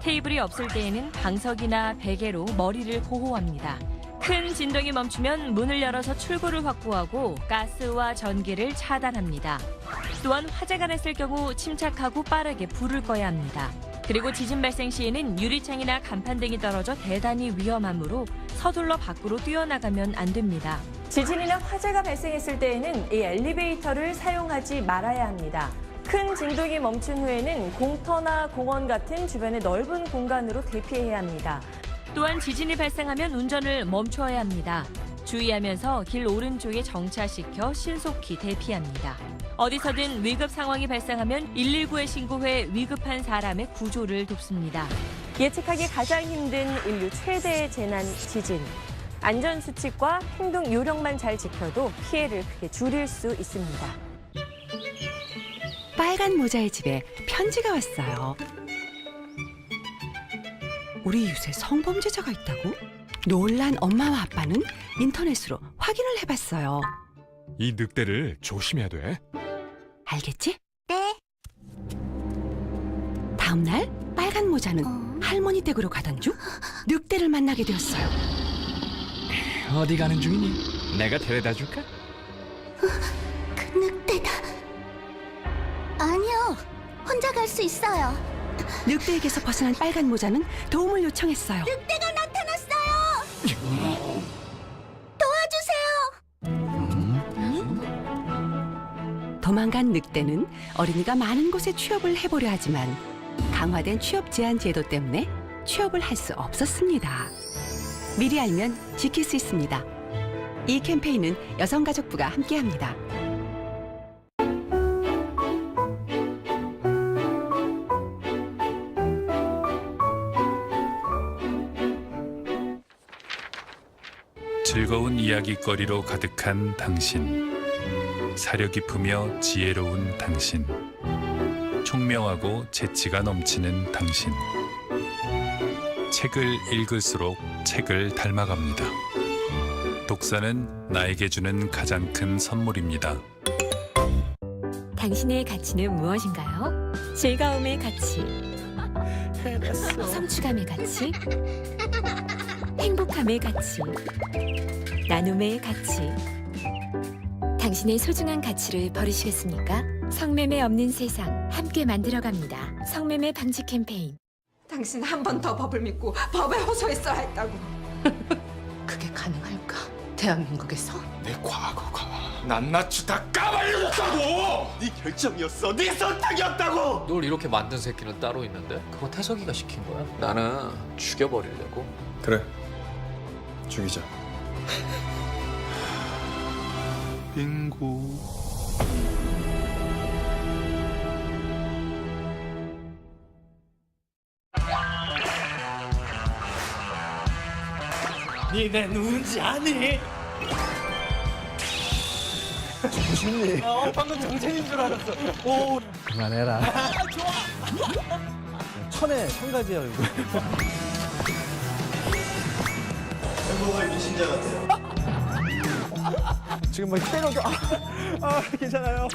테이블이 없을 때에는 방석이나 베개로 머리를 보호합니다. 큰 진동이 멈추면 문을 열어서 출구를 확보하고 가스와 전기를 차단합니다. 또한 화재가 났을 경우 침착하고 빠르게 불을 꺼야 합니다. 그리고 지진 발생 시에는 유리창이나 간판 등이 떨어져 대단히 위험하므로 서둘러 밖으로 뛰어나가면 안 됩니다. 지진이나 화재가 발생했을 때에는 이 엘리베이터를 사용하지 말아야 합니다. 큰 진동이 멈춘 후에는 공터나 공원 같은 주변의 넓은 공간으로 대피해야 합니다. 또한 지진이 발생하면 운전을 멈춰야 합니다. 주의하면서 길 오른쪽에 정차시켜 신속히 대피합니다. 어디서든 위급 상황이 발생하면 119에 신고해 위급한 사람의 구조를 돕습니다. 예측하기 가장 힘든 인류 최대의 재난 지진. 안전수칙과 행동 요령만 잘 지켜도 피해를 크게 줄일 수 있습니다. 빨간 모자의 집에 편지가 왔어요. 우리 이웃에 성범죄자가 있다고? 놀란 엄마와 아빠는 인터넷으로 확인을 해봤어요. 이 늑대를 조심해야 돼. 알겠지? 네. 다음 날 빨간 모자는 할머니 댁으로 가던 중 늑대를 만나게 되었어요. 어디 가는 중이니? 내가 데려다 줄까? 그 늑대다. 아니요, 혼자 갈 수 있어요. 늑대에게서 벗어난 빨간 모자는 도움을 요청했어요. 늑대가 나타났어요. 도와주세요. 도망간 늑대는 어린이가 많은 곳에 취업을 해보려 하지만 강화된 취업 제한 제도 때문에 취업을 할 수 없었습니다. 미리 알면 지킬 수 있습니다. 이 캠페인은 여성가족부가 함께합니다. 즐거운 이야깃거리로 가득한 당신, 사려 깊으며 지혜로운 당신, 총명하고 재치가 넘치는 당신. 책을 읽을수록 책을 닮아갑니다. 독서는 나에게 주는 가장 큰 선물입니다. 당신의 가치는 무엇인가요? 즐거움의 가치, 성취감의 가치, 행복함의 가치, 나눔의 가치. 당신의 소중한 가치를 버리시겠습니까? 성매매 없는 세상 함께 만들어갑니다. 성매매 방지 캠페인. 당신 한 번 더 법을 믿고 법에 호소했어야 했다고. 그게 가능할까? 대한민국에서? 내 과거가 낱낱이 다 까발려졌다고! 네 결정이었어, 네 선택이었다고! 널 이렇게 만든 새끼는 따로 있는데 그거 태석이가 시킨 거야? 나는 죽여버리려고. 그래, 죽이자. 빙고. 니네 누군지 아니? 조심히. 방금 정체인 줄 알았어. 오. 그만해라. 좋아. 천에 천 가지야 이거. 행복한 미신자 같아요. 지금 막 때려줘. 괜찮아요.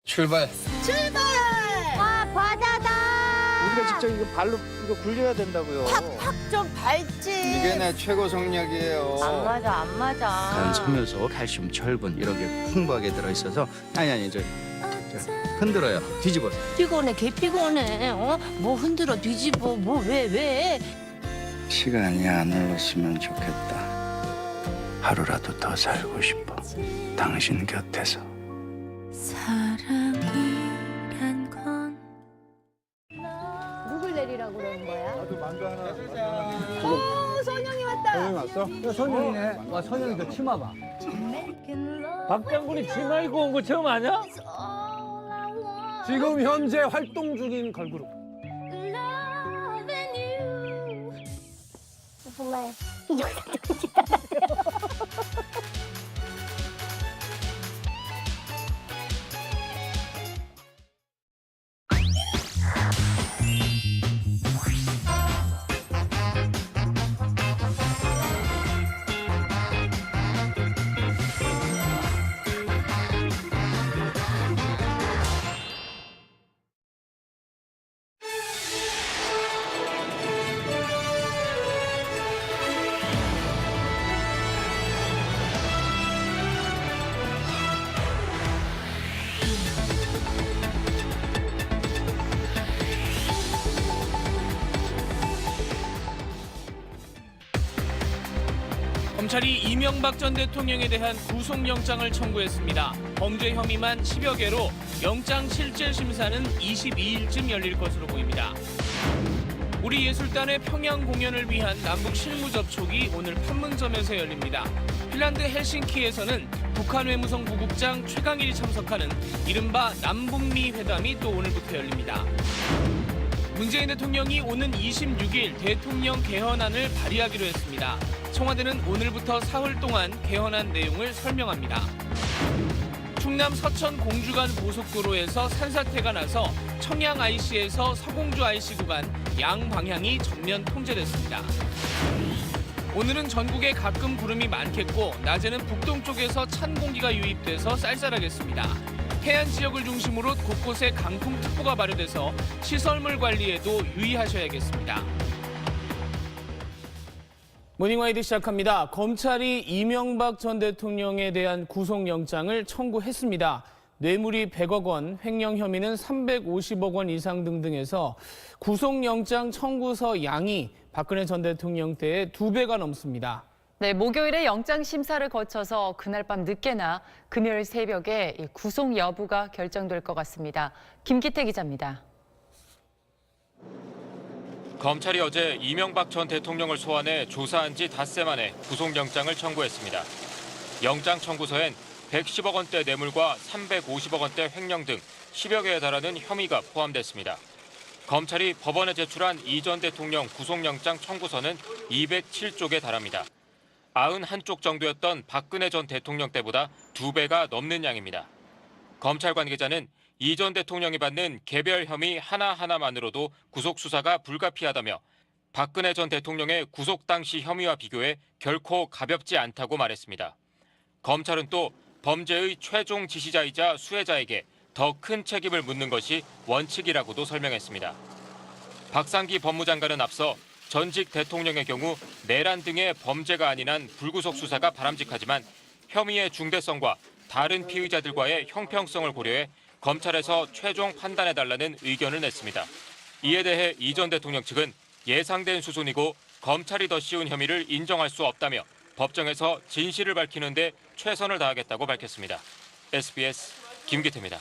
출발. 와, 바다다. 우리가 직접 이거 발로 이거 굴려야 된다고요. 팍팍 좀 밟지. 이게 내 최고 성약이에요. 안 맞아, 안 맞아. 간섬유소, 칼슘, 철분 이렇게 풍부하게 들어있어서 아니 저 흔들어요. 뒤집어서. 피곤해, 개 피곤해. 뭐 흔들어, 뒤집어, 뭐 왜? 시간이 안 흘렀으면 좋겠다. 하루라도 더 살고 싶어. 당신 곁에서. 사랑이란 건 누굴 내리라고 그러는 거야? 나도 만두 하나. 선영이 왔다. 선영이 왔어? 야, 선영이네. 와, 선영이 너 치마 봐. 박 장군이 치마 입고 온 거 처음 아냐? 지금 현재 활동 중인 걸그룹. 정말 이 영상 누군지 알아요. 검찰이 이명박 전 대통령에 대한 구속영장을 청구했습니다. 범죄 혐의만 10여 개로 영장 실질 심사는 22일쯤 열릴 것으로 보입니다. 우리 예술단의 평양 공연을 위한 남북 실무 접촉이 오늘 판문점에서 열립니다. 핀란드 헬싱키에서는 북한 외무성 부국장 최강일이 참석하는 이른바 남북미 회담이 또 오늘부터 열립니다. 문재인 대통령이 오는 26일 대통령 개헌안을 발의하기로 했습니다. 청와대는 오늘부터 사흘 동안 개헌안 내용을 설명합니다. 충남 서천 공주 간 고속도로에서 산사태가 나서 청양 IC에서 서공주 IC 구간 양방향이 전면 통제됐습니다. 오늘은 전국에 가끔 구름이 많겠고 낮에는 북동쪽에서 찬 공기가 유입돼서 쌀쌀하겠습니다. 해안 지역을 중심으로 곳곳에 강풍특보가 발효돼서 시설물 관리에도 유의하셔야겠습니다. 모닝와이드 시작합니다. 검찰이 이명박 전 대통령에 대한 구속영장을 청구했습니다. 뇌물이 100억 원, 횡령 혐의는 350억 원 이상 등등해서 구속영장 청구서 양이 박근혜 전 대통령 때의 2배가 넘습니다. 네, 목요일에 영장 심사를 거쳐서 그날 밤 늦게나 금요일 새벽에 구속 여부가 결정될 것 같습니다. 김기태 기자입니다. 검찰이 어제 이명박 전 대통령을 소환해 조사한 지 닷새 만에 구속영장을 청구했습니다. 영장 청구서엔 110억 원대 뇌물과 350억 원대 횡령 등 10여 개에 달하는 혐의가 포함됐습니다. 검찰이 법원에 제출한 이 전 대통령 구속영장 청구서는 207쪽에 달합니다. 91쪽 정도였던 박근혜 전 대통령 때보다 2배가 넘는 양입니다. 검찰 관계자는 이 전 대통령이 받는 개별 혐의 하나하나만으로도 구속 수사가 불가피하다며 박근혜 전 대통령의 구속 당시 혐의와 비교해 결코 가볍지 않다고 말했습니다. 검찰은 또 범죄의 최종 지시자이자 수혜자에게 더 큰 책임을 묻는 것이 원칙이라고도 설명했습니다. 박상기 법무장관은 앞서 전직 대통령의 경우 내란 등의 범죄가 아닌 한 불구속 수사가 바람직하지만 혐의의 중대성과 다른 피의자들과의 형평성을 고려해 검찰에서 최종 판단해달라는 의견을 냈습니다. 이에 대해 이 전 대통령 측은 예상된 수순이고 검찰이 더 씌운 혐의를 인정할 수 없다며 법정에서 진실을 밝히는 데 최선을 다하겠다고 밝혔습니다. SBS 김기태입니다.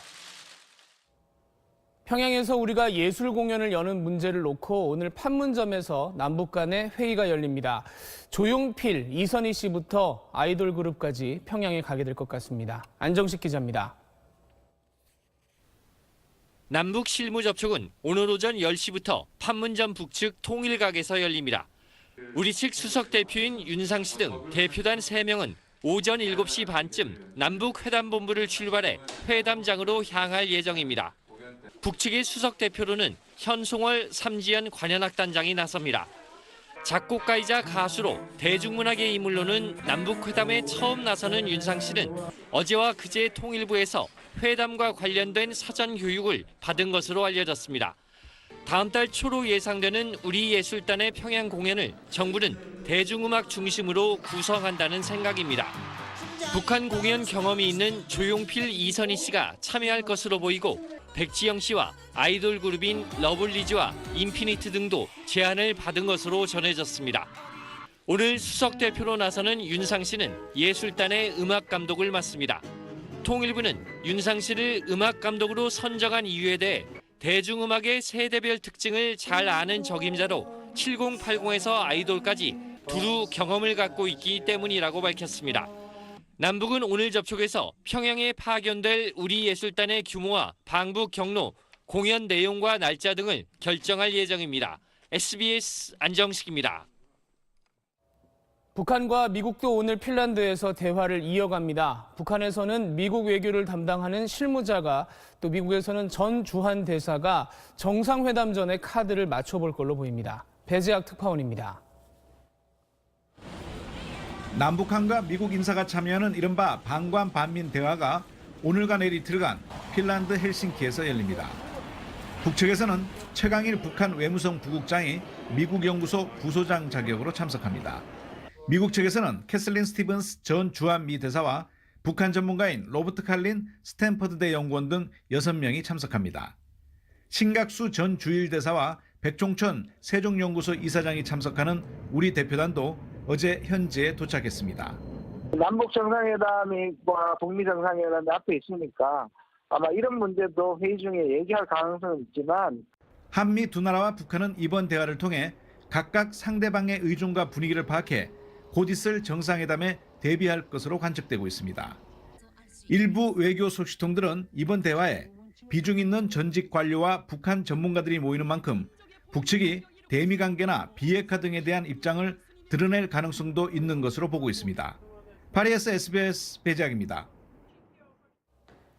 평양에서 우리가 예술 공연을 여는 문제를 놓고 오늘 판문점에서 남북 간의 회의가 열립니다. 조용필, 이선희 씨부터 아이돌 그룹까지 평양에 가게 될 것 같습니다. 안정식 기자입니다. 남북 실무 접촉은 오늘 오전 10시부터 판문점 북측 통일각에서 열립니다. 우리 측 수석 대표인 윤상 씨 등 대표단 3명은 오전 7시 반쯤 남북 회담본부를 출발해 회담장으로 향할 예정입니다. 북측의 수석 대표로는 현송월 삼지연 관현악단장이 나섭니다. 작곡가이자 가수로 대중문학의 인물로는 남북회담에 처음 나서는 윤상 씨는 어제와 그제 통일부에서 회담과 관련된 사전 교육을 받은 것으로 알려졌습니다. 다음 달 초로 예상되는 우리 예술단의 평양 공연을 정부는 대중음악 중심으로 구성한다는 생각입니다. 북한 공연 경험이 있는 조용필, 이선희 씨가 참여할 것으로 보이고 백지영 씨와 아이돌 그룹인 러블리즈와 인피니트 등도 제안을 받은 것으로 전해졌습니다. 오늘 수석 대표로 나서는 윤상 씨는 예술단의 음악 감독을 맡습니다. 통일부는 윤상 씨를 음악 감독으로 선정한 이유에 대해 대중음악의 세대별 특징을 잘 아는 적임자로 7080에서 아이돌까지 두루 경험을 갖고 있기 때문이라고 밝혔습니다. 남북은 오늘 접촉에서 평양에 파견될 우리 예술단의 규모와 방북 경로, 공연 내용과 날짜 등을 결정할 예정입니다. SBS 안정식입니다. 북한과 미국도 오늘 핀란드에서 대화를 이어갑니다. 북한에서는 미국 외교를 담당하는 실무자가 또 미국에서는 전 주한 대사가 정상회담 전에 카드를 맞춰볼 걸로 보입니다. 배재학 특파원입니다. 남북한과 미국 인사가 참여하는 이른바 방관 반민 대화가 오늘과 내일 이틀간 핀란드 헬싱키에서 열립니다. 북측에서는 최강일 북한 외무성 부국장이 미국 연구소 부소장 자격으로 참석합니다. 미국 측에서는 캐슬린 스티븐스 전 주한 미 대사와 북한 전문가인 로버트 칼린 스탠퍼드대 연구원 등 6명이 참석합니다. 신각수 전 주일 대사와 백종천 세종연구소 이사장이 참석하는 우리 대표단도 어제 현지에 도착했습니다. 남북 정상회담이 북미 정상회담이 앞에 있으니까 아마 이런 문제도 회의 중에 얘기할 가능성은 있지만 한미 두 나라와 북한은 이번 대화를 통해 각각 상대방의 의중과 분위기를 파악해 곧 있을 정상회담에 대비할 것으로 관측되고 있습니다. 일부 외교 소식통들은 이번 대화에 비중 있는 전직 관료와 북한 전문가들이 모이는 만큼 북측이 대미 관계나 비핵화 등에 대한 입장을 드러낼 가능성도 있는 것으로 보고 있습니다. 파리에서 SBS 배지학입니다.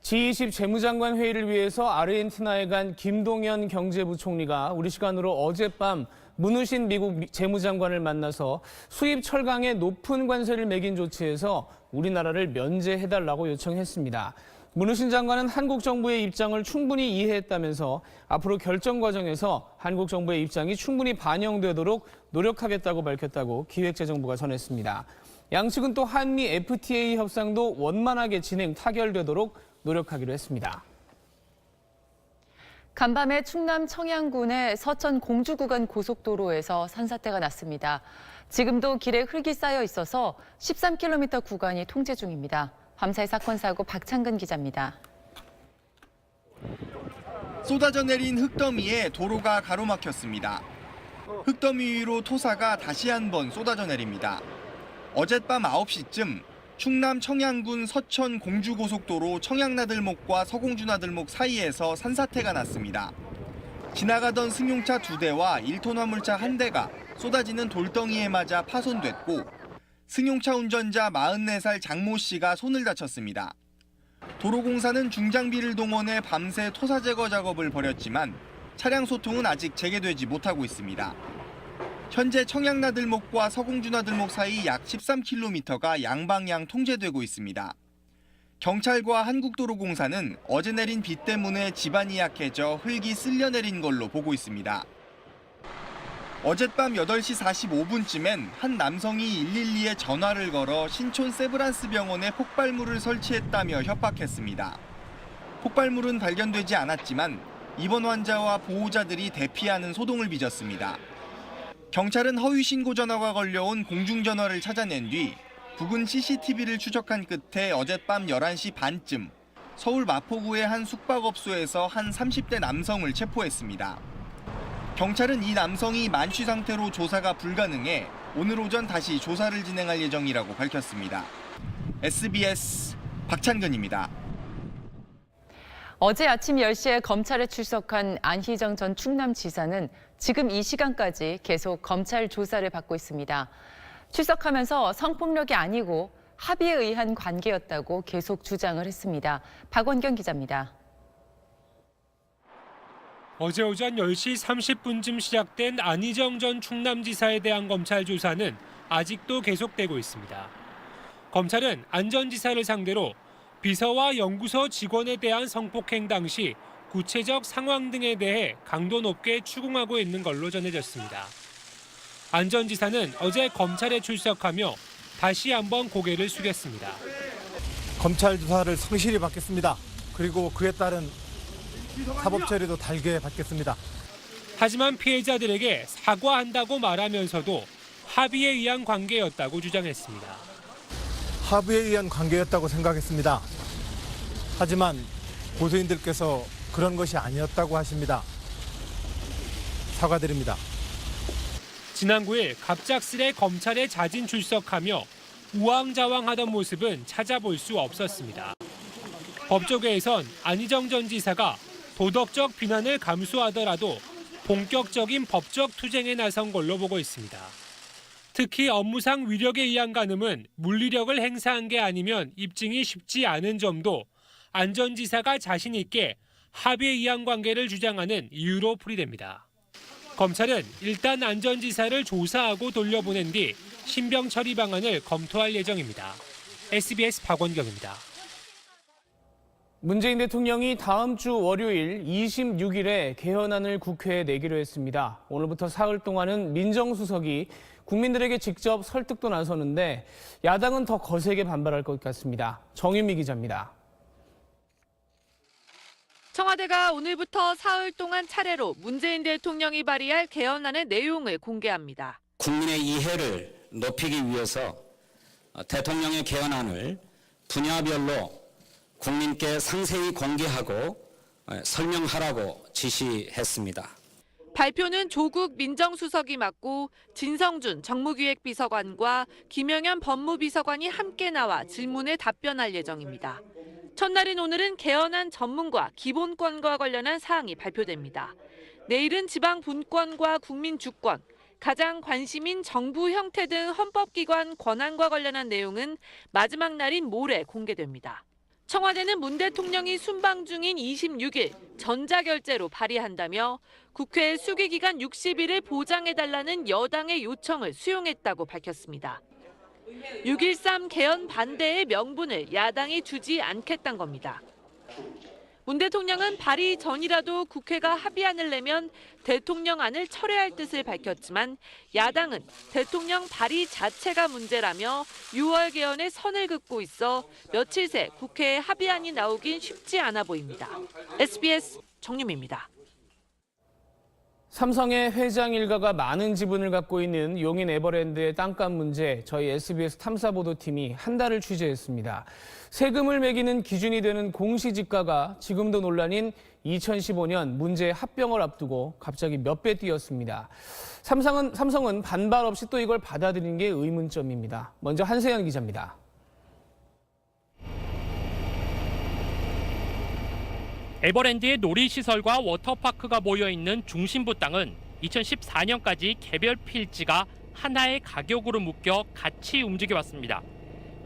G20 재무장관 회의를 위해서 아르헨티나에 간 김동연 경제부총리가 우리 시간으로 어젯밤 문우신 미국 재무장관을 만나서 수입 철강에 높은 관세를 매긴 조치에서 우리나라를 면제해달라고 요청했습니다. 문우신 장관은 한국 정부의 입장을 충분히 이해했다면서 앞으로 결정 과정에서 한국 정부의 입장이 충분히 반영되도록 노력하겠다고 밝혔다고 기획재정부가 전했습니다. 양측은 또 한미 FTA 협상도 원만하게 타결되도록 노력하기로 했습니다. 간밤에 충남 청양군의 서천 공주 구간 고속도로에서 산사태가 났습니다. 지금도 길에 흙이 쌓여 있어서 13km 구간이 통제 중입니다. 밤사이 사건 사고 박창근 기자입니다. 쏟아져 내린 흙더미에 도로가 가로막혔습니다. 흙더미 위로 토사가 다시 한번 쏟아져 내립니다. 어젯밤 9시쯤 충남 청양군 서천 공주고속도로 청양나들목과 서공주나들목 사이에서 산사태가 났습니다. 지나가던 승용차 2대와 1톤 화물차 1대가 쏟아지는 돌덩이에 맞아 파손됐고 승용차 운전자 44살 장모 씨가 손을 다쳤습니다. 도로공사는 중장비를 동원해 밤새 토사 제거 작업을 벌였지만 차량 소통은 아직 재개되지 못하고 있습니다. 현재 청양나들목과 서공주나들목 사이 약 13km가 양방향 통제되고 있습니다. 경찰과 한국도로공사는 어제 내린 비 때문에 지반이 약해져 흙이 쓸려내린 걸로 보고 있습니다. 어젯밤 8시 45분쯤엔 한 남성이 112에 전화를 걸어 신촌 세브란스 병원에 폭발물을 설치했다며 협박했습니다. 폭발물은 발견되지 않았지만 입원 환자와 보호자들이 대피하는 소동을 빚었습니다. 경찰은 허위 신고 전화가 걸려온 공중전화를 찾아낸 뒤 부근 CCTV를 추적한 끝에 어젯밤 11시 반쯤 서울 마포구의 한 숙박업소에서 한 30대 남성을 체포했습니다. 경찰은 이 남성이 만취 상태로 조사가 불가능해 오늘 오전 다시 조사를 진행할 예정이라고 밝혔습니다. SBS 박찬근입니다. 어제 아침 10시에 검찰에 출석한 안희정 전 충남지사는 지금 이 시간까지 계속 검찰 조사를 받고 있습니다. 출석하면서 성폭력이 아니고 합의에 의한 관계였다고 계속 주장을 했습니다. 박원경 기자입니다. 어제 오전 10시 30분쯤 시작된 안희정 전 충남지사에 대한 검찰 조사는 아직도 계속되고 있습니다. 검찰은 안 전 지사를 상대로 비서와 연구소 직원에 대한 성폭행 당시 구체적 상황 등에 대해 강도 높게 추궁하고 있는 걸로 전해졌습니다. 안 전 지사는 어제 검찰에 출석하며 다시 한번 고개를 숙였습니다. 검찰 조사를 성실히 받겠습니다. 그리고 그에 따른 사법 처리도 달게 받겠습니다. 하지만 피해자들에게 사과한다고 말하면서도 합의에 의한 관계였다고 주장했습니다. 합의에 의한 관계였다고 생각했습니다. 하지만 고소인들께서 그런 것이 아니었다고 하십니다. 사과드립니다. 지난 9일 갑작스레 검찰에 자진 출석하며 우왕좌왕하던 모습은 찾아볼 수 없었습니다. 법조계에선 안희정 전 지사가 도덕적 비난을 감수하더라도 본격적인 법적 투쟁에 나선 걸로 보고 있습니다. 특히 업무상 위력에 의한 간음은 물리력을 행사한 게 아니면 입증이 쉽지 않은 점도 안 전 지사가 자신 있게 합의에 의한 관계를 주장하는 이유로 풀이됩니다. 검찰은 일단 안 전 지사를 조사하고 돌려보낸 뒤 신병 처리 방안을 검토할 예정입니다. SBS 박원경입니다. 문재인 대통령이 다음 주 월요일 26일에 개헌안을 국회에 내기로 했습니다. 오늘부터 사흘 동안은 민정수석이 국민들에게 직접 설득도 나서는데 야당은 더 거세게 반발할 것 같습니다. 정윤미 기자입니다. 청와대가 오늘부터 사흘 동안 차례로 문재인 대통령이 발의할 개헌안의 내용을 공개합니다. 국민의 이해를 높이기 위해서 대통령의 개헌안을 분야별로 국민께 상세히 공개하고 설명하라고 지시했습니다. 발표는 조국 민정수석이 맡고 진성준 정무기획비서관과 김영현 법무비서관이 함께 나와 질문에 답변할 예정입니다. 첫날인 오늘은 개헌안 전문과 기본권과 관련한 사항이 발표됩니다. 내일은 지방 분권과 국민 주권, 가장 관심인 정부 형태 등 헌법기관 권한과 관련한 내용은 마지막 날인 모레 공개됩니다. 청와대는 문 대통령이 순방 중인 26일 전자결제로 발의한다며 국회 수기기간 60일을 보장해달라는 여당의 요청을 수용했다고 밝혔습니다. 6.13 개헌 반대의 명분을 야당이 주지 않겠다는 겁니다. 문 대통령은 발의 전이라도 국회가 합의안을 내면 대통령안을 철회할 뜻을 밝혔지만 야당은 대통령 발의 자체가 문제라며 6월 개헌에 선을 긋고 있어 며칠 새 국회에 합의안이 나오긴 쉽지 않아 보입니다. SBS 정유미입니다. 삼성의 회장 일가가 많은 지분을 갖고 있는 용인 에버랜드의 땅값 문제, 저희 SBS 탐사보도팀이 한 달을 취재했습니다. 세금을 매기는 기준이 되는 공시지가가 지금도 논란인 2015년 문제 합병을 앞두고 갑자기 몇 배 뛰었습니다. 삼성은 반발 없이 또 이걸 받아들인 게 의문점입니다. 먼저 한세연 기자입니다. 에버랜드의 놀이시설과 워터파크가 모여있는 중심부 땅은 2014년까지 개별 필지가 하나의 가격으로 묶여 같이 움직여왔습니다.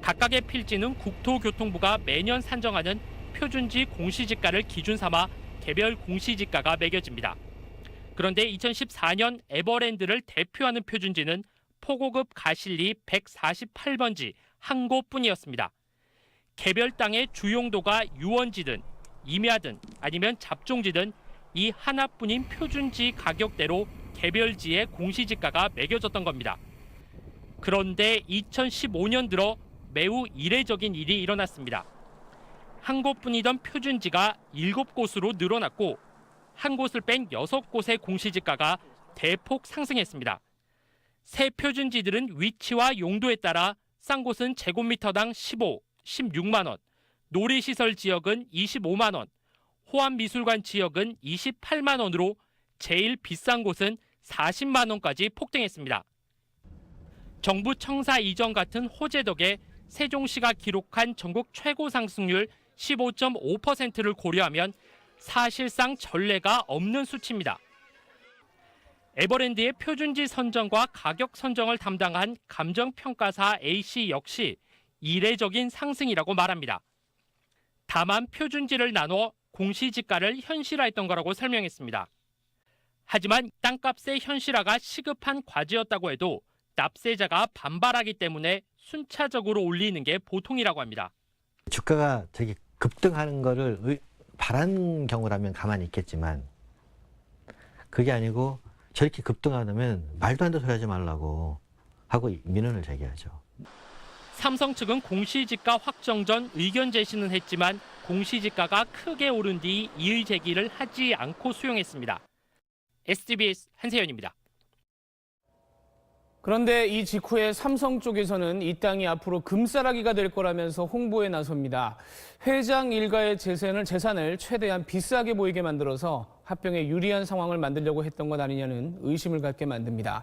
각각의 필지는 국토교통부가 매년 산정하는 표준지 공시지가를 기준 삼아 개별 공시지가가 매겨집니다. 그런데 2014년 에버랜드를 대표하는 표준지는 포고급 가실리 148번지 한 곳뿐이었습니다. 개별 땅의 주용도가 유원지든 임야든 아니면 잡종지든 이 하나뿐인 표준지 가격대로 개별지의 공시지가가 매겨졌던 겁니다. 그런데 2015년 들어 매우 이례적인 일이 일어났습니다. 한 곳뿐이던 표준지가 7곳으로 늘어났고 한 곳을 뺀 6곳의 공시지가가 대폭 상승했습니다. 새 표준지들은 위치와 용도에 따라 싼 곳은 제곱미터당 15, 16만 원, 놀이시설 지역은 25만 원, 호암미술관 지역은 28만 원으로 제일 비싼 곳은 40만 원까지 폭등했습니다. 정부 청사 이전 같은 호재 덕에 세종시가 기록한 전국 최고 상승률 15.5%를 고려하면 사실상 전례가 없는 수치입니다. 에버랜드의 표준지 선정과 가격 선정을 담당한 감정평가사 A씨 역시 이례적인 상승이라고 말합니다. 다만 표준지를 나눠 공시지가를 현실화했던 거라고 설명했습니다. 하지만 땅값의 현실화가 시급한 과제였다고 해도 납세자가 반발하기 때문에 순차적으로 올리는 게 보통이라고 합니다. 주가가 되게 급등하는 거를 바란 경우라면 가만히 있겠지만 그게 아니고 저렇게 급등하면 말도 안 되는 소리 하지 말라고 하고 민원을 제기하죠. 삼성 측은 공시지가 확정 전 의견 제시는 했지만 공시지가가 크게 오른 뒤 이의 제기를 하지 않고 수용했습니다. SBS 한세연입니다. 그런데 이 직후에 삼성 쪽에서는 이 땅이 앞으로 금싸라기가 될 거라면서 홍보에 나섭니다. 회장 일가의 재산을 최대한 비싸게 보이게 만들어서 합병에 유리한 상황을 만들려고 했던 것 아니냐는 의심을 갖게 만듭니다.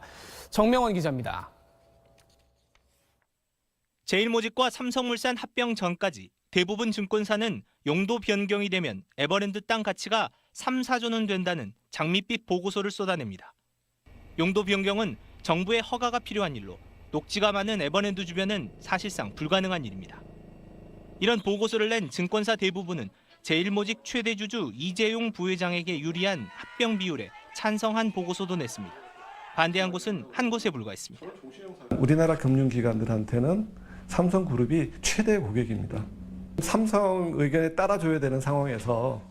정명원 기자입니다. 제일모직과 삼성물산 합병 전까지 대부분 증권사는 용도 변경이 되면 에버랜드 땅 가치가 3, 4조 원 된다는 장밋빛 보고서를 쏟아냅니다. 용도 변경은 정부의 허가가 필요한 일로 녹지가 많은 에버랜드 주변은 사실상 불가능한 일입니다. 이런 보고서를 낸 증권사 대부분은 제일모직 최대 주주 이재용 부회장에게 유리한 합병 비율에 찬성한 보고서도 냈습니다. 반대한 곳은 한 곳에 불과했습니다. 우리나라 금융기관들한테는 삼성그룹이 최대 고객입니다. 삼성 의견에 따라줘야 되는 상황에서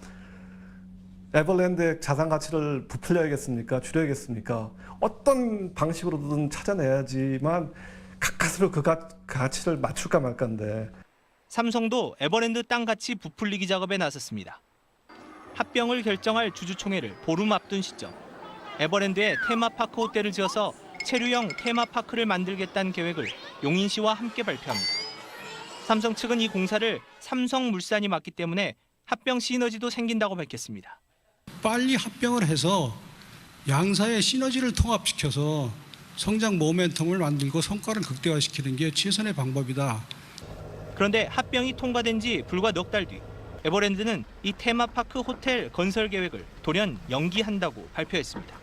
에버랜드의 자산 가치를 부풀려야겠습니까? 줄여야겠습니까? 어떤 방식으로든 찾아내야지만 가까스로 그 가치를 맞출까 말까인데. 삼성도 에버랜드 땅 가치 부풀리기 작업에 나섰습니다. 합병을 결정할 주주총회를 보름 앞둔 시점. 에버랜드에 테마파크 호텔을 지어서 체류형 테마파크를 만들겠다는 계획을 용인시와 함께 발표합니다. 삼성 측은 이 공사를 삼성물산이 맡기 때문에 합병 시너지도 생긴다고 밝혔습니다. 빨리 합병을 해서 양사의 시너지를 통합시켜서 성장 모멘텀을 만들고 성과를 극대화시키는 게 최선의 방법이다. 그런데 합병이 통과된 지 불과 넉 달 뒤 에버랜드는 이 테마파크 호텔 건설 계획을 돌연 연기한다고 발표했습니다.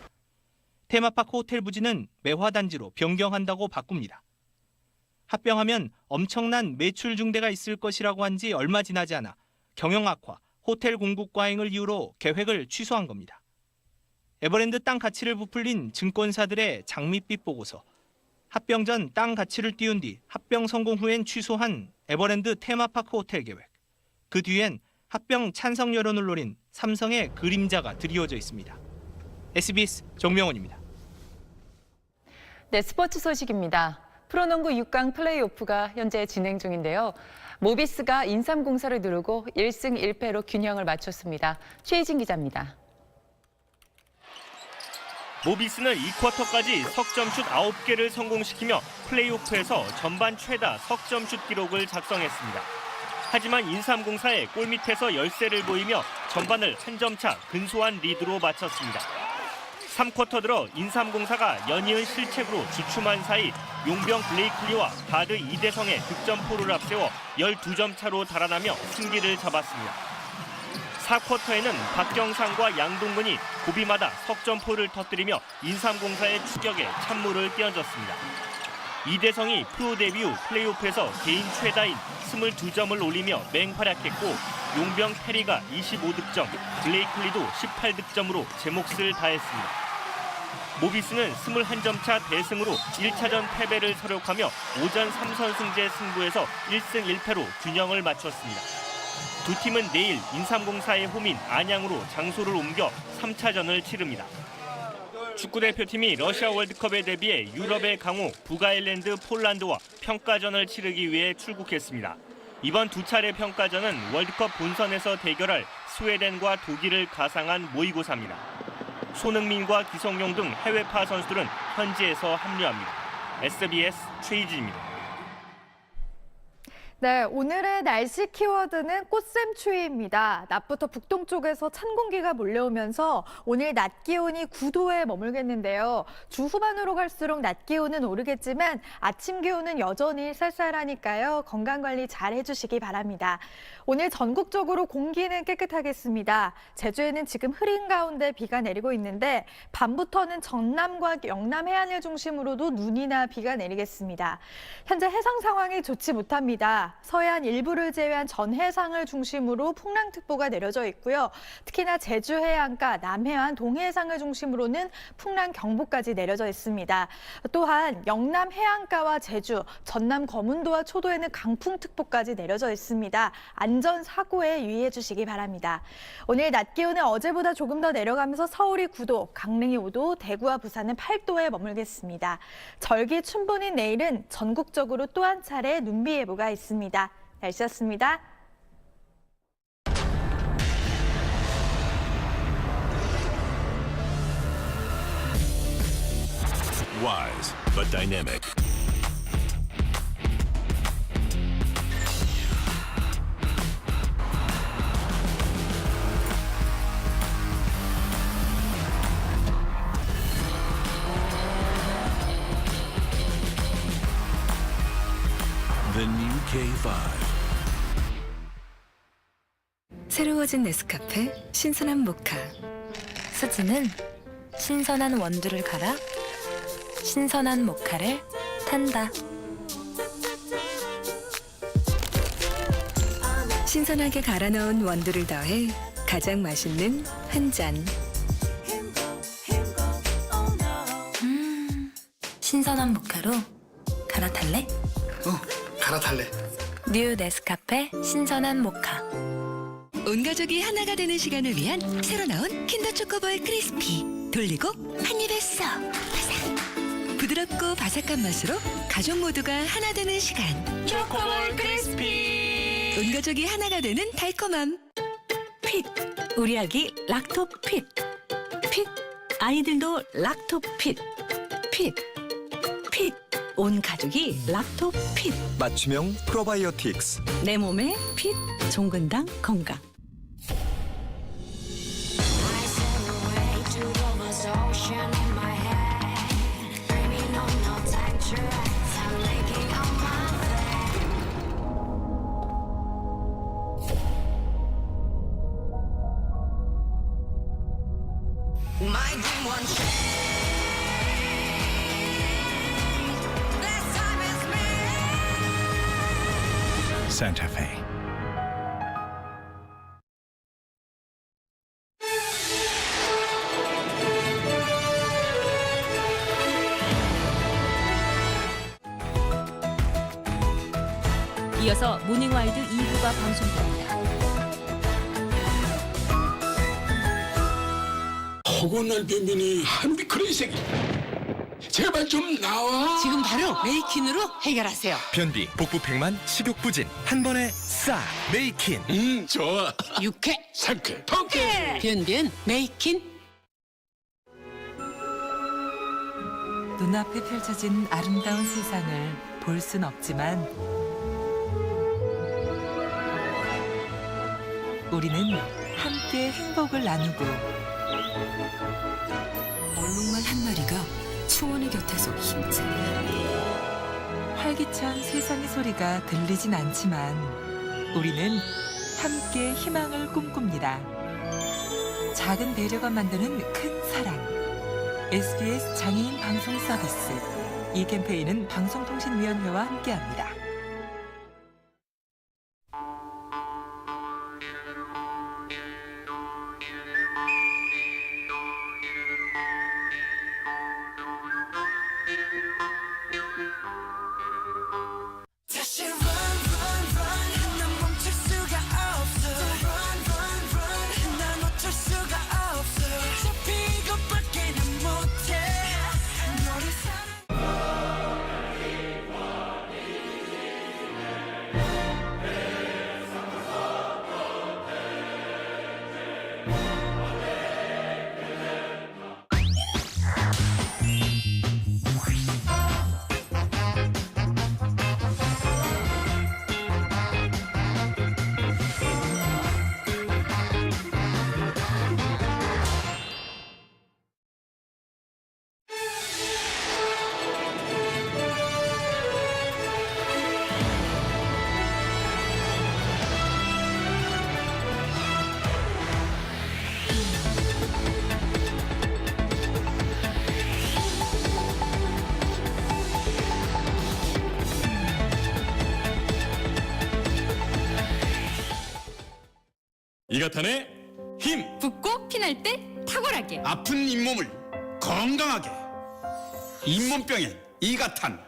테마파크 호텔 부지는 매화단지로 변경한다고 바꿉니다. 합병하면 엄청난 매출 증대가 있을 것이라고 한 지 얼마 지나지 않아 경영 악화, 호텔 공급 과잉을 이유로 계획을 취소한 겁니다. 에버랜드 땅 가치를 부풀린 증권사들의 장밋빛 보고서, 합병 전 땅 가치를 띄운 뒤 합병 성공 후엔 취소한 에버랜드 테마파크 호텔 계획. 그 뒤엔 합병 찬성 여론을 노린 삼성의 그림자가 드리워져 있습니다. SBS 정명훈입니다. 네, 스포츠 소식입니다. 프로농구 6강 플레이오프가 현재 진행 중인데요. 모비스가 인삼공사를 누르고 1승 1패로 균형을 맞췄습니다. 최희진 기자입니다. 모비스는 2쿼터까지 석점슛 9개를 성공시키며 플레이오프에서 전반 최다 석점슛 기록을 작성했습니다. 하지만 인삼공사의 골밑에서 열세를 보이며 전반을 한 점차 근소한 리드로 마쳤습니다. 3쿼터 들어 인삼공사가 연이은 실책으로 주춤한 사이 용병 블레이클리와 가드 이대성의 득점포를 앞세워 12점 차로 달아나며 승기를 잡았습니다. 4쿼터에는 박경상과 양동근이 고비마다 석점포를 터뜨리며 인삼공사의 추격에 찬물을 끼얹었습니다. 이대성이 프로 데뷔 후 플레이오프에서 개인 최다인 22점을 올리며 맹활약했고 용병 페리가 25득점, 블레이클리도 18득점으로 제 몫을 다했습니다. 모비스는 21점 차 대승으로 1차전 패배를 서력하며 오전 3선승제 승부에서 1승 1패로 균형을 맞췄습니다. 두 팀은 내일 인삼공사의 홈인 안양으로 장소를 옮겨 3차전을 치릅니다. 축구대표팀이 러시아 월드컵에 대비해 유럽의 강호 북아일랜드, 폴란드와 평가전을 치르기 위해 출국했습니다. 이번 두 차례 평가전은 월드컵 본선에서 대결할 스웨덴과 독일을 가상한 모의고사입니다. 손흥민과 기성용 등 해외파 선수들은 현지에서 합류합니다. SBS 최희진입니다. 네, 오늘의 날씨 키워드는 꽃샘추위입니다. 낮부터 북동쪽에서 찬 공기가 몰려오면서 오늘 낮 기온이 9도에 머물겠는데요. 주 후반으로 갈수록 낮 기온은 오르겠지만 아침 기온은 여전히 쌀쌀하니까요. 건강관리 잘 해주시기 바랍니다. 오늘 전국적으로 공기는 깨끗하겠습니다. 제주에는 지금 흐린 가운데 비가 내리고 있는데 밤부터는 전남과 영남 해안을 중심으로도 눈이나 비가 내리겠습니다. 현재 해상 상황이 좋지 못합니다. 서해안 일부를 제외한 전 해상을 중심으로 풍랑특보가 내려져 있고요. 특히나 제주 해안가, 남해안, 동해상을 중심으로는 풍랑경보까지 내려져 있습니다. 또한 영남 해안가와 제주, 전남 거문도와 초도에는 강풍특보까지 내려져 있습니다. 안전사고에 유의해 주시기 바랍니다. 오늘 낮 기온은 어제보다 조금 더 내려가면서 서울이 9도, 강릉이 5도, 대구와 부산은 8도에 머물겠습니다. 절기 춘분인 내일은 전국적으로 또 한 차례 눈비 예보가 있습니다. 날씨였습니다. Wise but dynamic. The new K5. 새로워진 네스카페 신선한 모카. 수지는 신선한 원두를 갈아 신선한 모카를 탄다. 신선하게 갈아 넣은 원두를 더해 가장 맛있는 한 잔. 신선한 모카로 갈아탈래? 갈아탈래. 뉴 네스카페 신선한 모카. 온 가족이 하나가 되는 시간을 위한 새로 나온 킨더 초코볼 크리스피. 돌리고 한 입에 쏙. 바삭. 부드럽고 바삭한 맛으로 가족 모두가 하나 되는 시간. 초코볼 크리스피. 온 가족이 하나가 되는 달콤함. 핏. 우리 아기 락토 핏. 핏. 아이들도 락토 핏. 핏. 온 가족이 락토핏. 맞춤형 프로바이오틱스. 내 몸에 핏, 종근당 건강. Santa Fe. 이어서 모닝와이드 2부가 방송됩니다. 허구날 변변이 한비 그런 색이 제발 좀 나와. 지금 바로 메이킨으로 해결하세요. 변비, 복부팽만, 식욕부진 한 번에 싹 메이킨. 좋아. 육회, 상쾌, 통쾌. 변변 메이킨. 눈앞에 펼쳐진 아름다운 세상을 볼 순 없지만 우리는 함께 행복을 나누고 얼룩말 한 마리가 초원의 곁에서 힘차게 활기찬 세상의 소리가 들리진 않지만 우리는 함께 희망을 꿈꿉니다. 작은 배려가 만드는 큰 사랑. SBS 장애인 방송 서비스. 이 캠페인은 방송통신위원회와 함께합니다. 이가탄의 힘. 붓고 피날 때 탁월하게. 아픈 잇몸을 건강하게. 잇몸병엔 이가탄.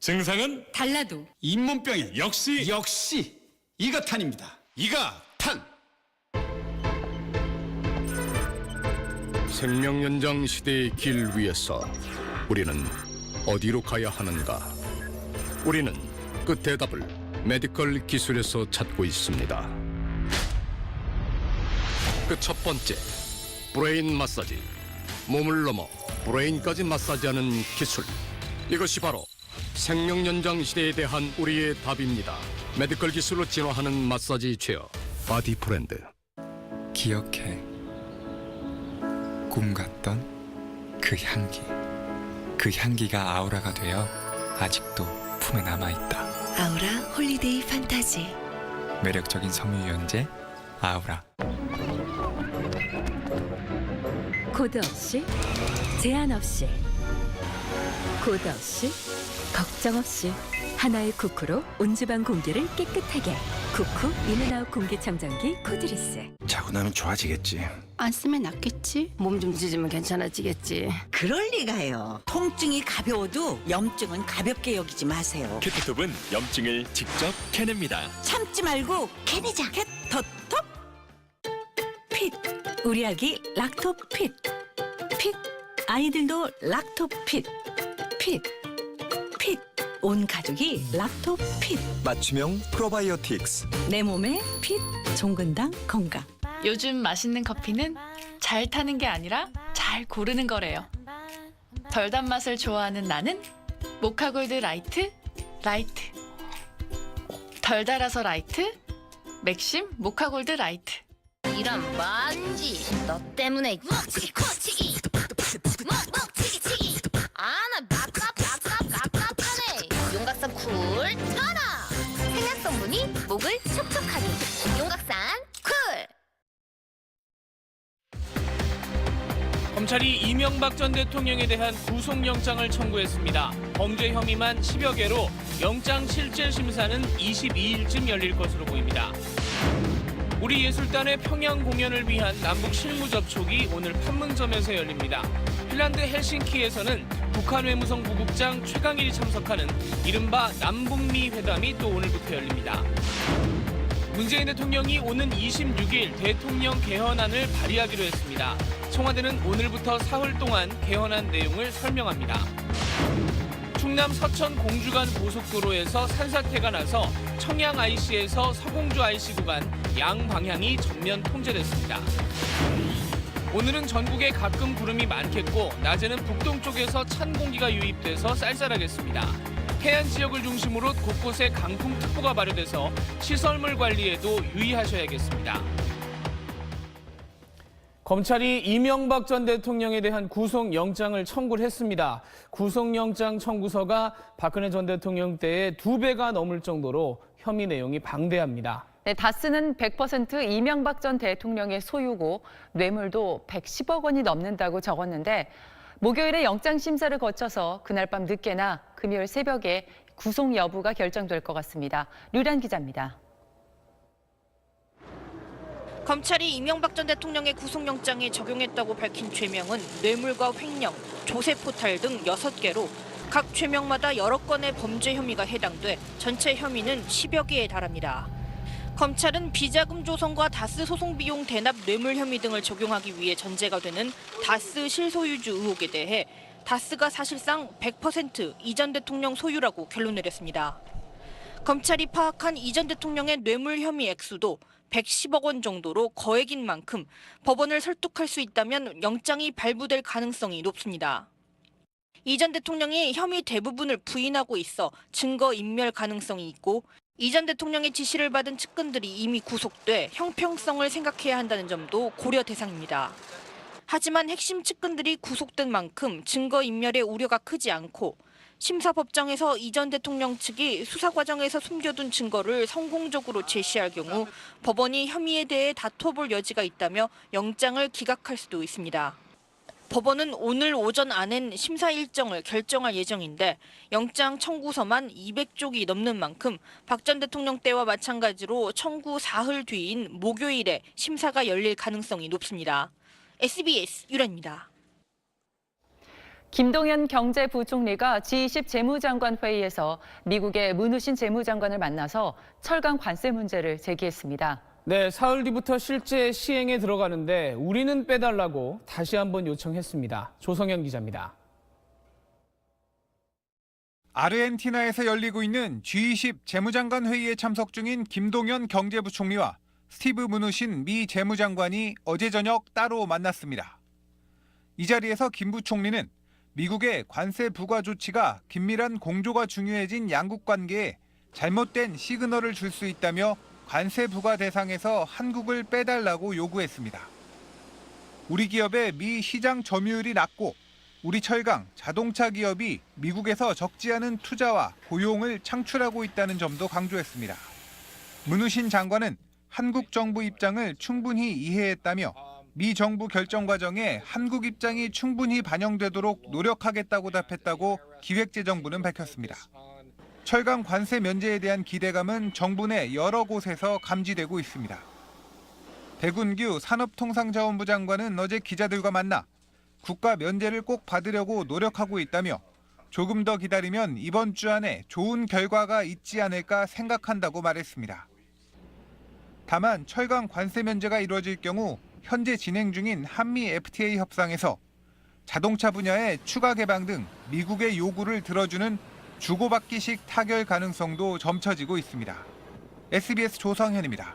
증상은 달라도 잇몸병엔 역시 이가탄입니다. 이가탄. 생명연장 시대의 길 위에서 우리는 어디로 가야 하는가? 우리는 그 대답을 메디컬 기술에서 찾고 있습니다. 그 첫 번째, 브레인 마사지. 몸을 넘어 브레인까지 마사지하는 기술. 이것이 바로 생명연장 시대에 대한 우리의 답입니다. 메디컬 기술로 진화하는 마사지 체어 바디 브랜드. 기억해. 꿈 같던 그 향기. 그 향기가 아우라가 되어 아직도 품에 남아있다. 아우라 홀리데이 판타지. 매력적인 섬유유연제 아우라. 코드 없이, 제한 없이, 코드 없이, 걱정 없이 하나의 쿠쿠로 온 집안 공기를 깨끗하게. 쿠쿠 인앤아웃 공기청정기 코드리스. 자고 나면 좋아지겠지. 안 쓰면 낫겠지. 몸 좀 찢으면 괜찮아지겠지. 그럴 리가요. 통증이 가벼워도 염증은 가볍게 여기지 마세요. 케토톱은 염증을 직접 캐냅니다. 참지 말고 캐내자. 케토톱. 핏. 우리 아기 락토핏. 핏. 아이들도 락토핏. 핏. 핏. 온 가족이 락토핏. 맞춤형 프로바이오틱스. 내 몸에 핏, 종근당 건강. 요즘 맛있는 커피는 잘 타는 게 아니라 잘 고르는 거래요. 덜 단맛을 좋아하는 나는 모카골드 라이트, 라이트. 덜 달아서 라이트, 맥심 모카골드 라이트. 이런 먼지 너 때문에 묵치기 아나 막갑하네. 용각산 쿨 전화 생약 성분이 목을 촉촉하게. 용각산 쿨. 검찰이 이명박 전 대통령에 대한 구속영장을 청구했습니다. 범죄 혐의만 10여 개로 영장 실질 심사는 22일쯤 열릴 것으로 보입니다. 우리 예술단의 평양 공연을 위한 남북 실무 접촉이 오늘 판문점에서 열립니다. 핀란드 헬싱키에서는 북한 외무성 부국장 최강일이 참석하는 이른바 남북미 회담이 또 오늘부터 열립니다. 문재인 대통령이 오는 26일 대통령 개헌안을 발의하기로 했습니다. 청와대는 오늘부터 사흘 동안 개헌안 내용을 설명합니다. 충남 서천 공주간 고속도로에서 산사태가 나서 청양 IC에서 서공주 IC 구간 양방향이 전면 통제됐습니다. 오늘은 전국에 가끔 구름이 많겠고 낮에는 북동쪽에서 찬 공기가 유입돼서 쌀쌀하겠습니다. 해안 지역을 중심으로 곳곳에 강풍특보가 발효돼서 시설물 관리에도 유의하셔야겠습니다. 검찰이 이명박 전 대통령에 대한 구속영장을 청구를 했습니다. 구속영장 청구서가 박근혜 전 대통령 때의 2배가 넘을 정도로 혐의 내용이 방대합니다. 네, 다스는 100% 이명박 전 대통령의 소유고 뇌물도 110억 원이 넘는다고 적었는데 목요일에 영장 심사를 거쳐서 그날 밤 늦게나 금요일 새벽에 구속 여부가 결정될 것 같습니다. 류란 기자입니다. 검찰이 이명박 전 대통령의 구속영장에 적용했다고 밝힌 죄명은 뇌물과 횡령, 조세포탈 등 6개로 각 죄명마다 여러 건의 범죄 혐의가 해당돼 전체 혐의는 10여 개에 달합니다. 검찰은 비자금 조성과 다스 소송 비용 대납 뇌물 혐의 등을 적용하기 위해 전제가 되는 다스 실소유주 의혹에 대해 다스가 사실상 100% 이 전 대통령 소유라고 결론 내렸습니다. 검찰이 파악한 이 전 대통령의 뇌물 혐의 액수도 110억 원 정도로 거액인 만큼 법원을 설득할 수 있다면 영장이 발부될 가능성이 높습니다. 이 전 대통령이 혐의 대부분을 부인하고 있어 증거 인멸 가능성이 있고 이 전 대통령의 지시를 받은 측근들이 이미 구속돼 형평성을 생각해야 한다는 점도 고려 대상입니다. 하지만 핵심 측근들이 구속된 만큼 증거 인멸의 우려가 크지 않고 심사법정에서 이 전 대통령 측이 수사 과정에서 숨겨둔 증거를 성공적으로 제시할 경우 법원이 혐의에 대해 다퉈볼 여지가 있다며 영장을 기각할 수도 있습니다. 법원은 오늘 오전 안엔 심사 일정을 결정할 예정인데 영장 청구서만 200쪽이 넘는 만큼 박 전 대통령 때와 마찬가지로 청구 사흘 뒤인 목요일에 심사가 열릴 가능성이 높습니다. SBS 유란입니다. 김동연 경제부총리가 G20 재무장관 회의에서 미국의 문우신 재무장관을 만나서 철강 관세 문제를 제기했습니다. 네, 사흘 뒤부터 실제 시행에 들어가는데 우리는 빼달라고 다시 한번 요청했습니다. 조성현 기자입니다. 아르헨티나에서 열리고 있는 G20 재무장관 회의에 참석 중인 김동연 경제부총리와 스티브 문우신 미 재무장관이 어제 저녁 따로 만났습니다. 이 자리에서 김 부총리는 미국의 관세 부과 조치가 긴밀한 공조가 중요해진 양국 관계에 잘못된 시그널을 줄 수 있다며 관세 부과 대상에서 한국을 빼달라고 요구했습니다. 우리 기업의 미 시장 점유율이 낮고 우리 철강, 자동차 기업이 미국에서 적지 않은 투자와 고용을 창출하고 있다는 점도 강조했습니다. 문우신 장관은 한국 정부 입장을 충분히 이해했다며 미 정부 결정 과정에 한국 입장이 충분히 반영되도록 노력하겠다고 답했다고 기획재정부는 밝혔습니다. 철강 관세 면제에 대한 기대감은 정부 내 여러 곳에서 감지되고 있습니다. 백운규 산업통상자원부 장관은 어제 기자들과 만나 국가 면제를 꼭 받으려고 노력하고 있다며 조금 더 기다리면 이번 주 안에 좋은 결과가 있지 않을까 생각한다고 말했습니다. 다만 철강 관세 면제가 이루어질 경우 현재 진행 중인 한미 FTA 협상에서 자동차 분야의 추가 개방 등 미국의 요구를 들어주는 주고받기식 타결 가능성도 점쳐지고 있습니다. SBS 조성현입니다.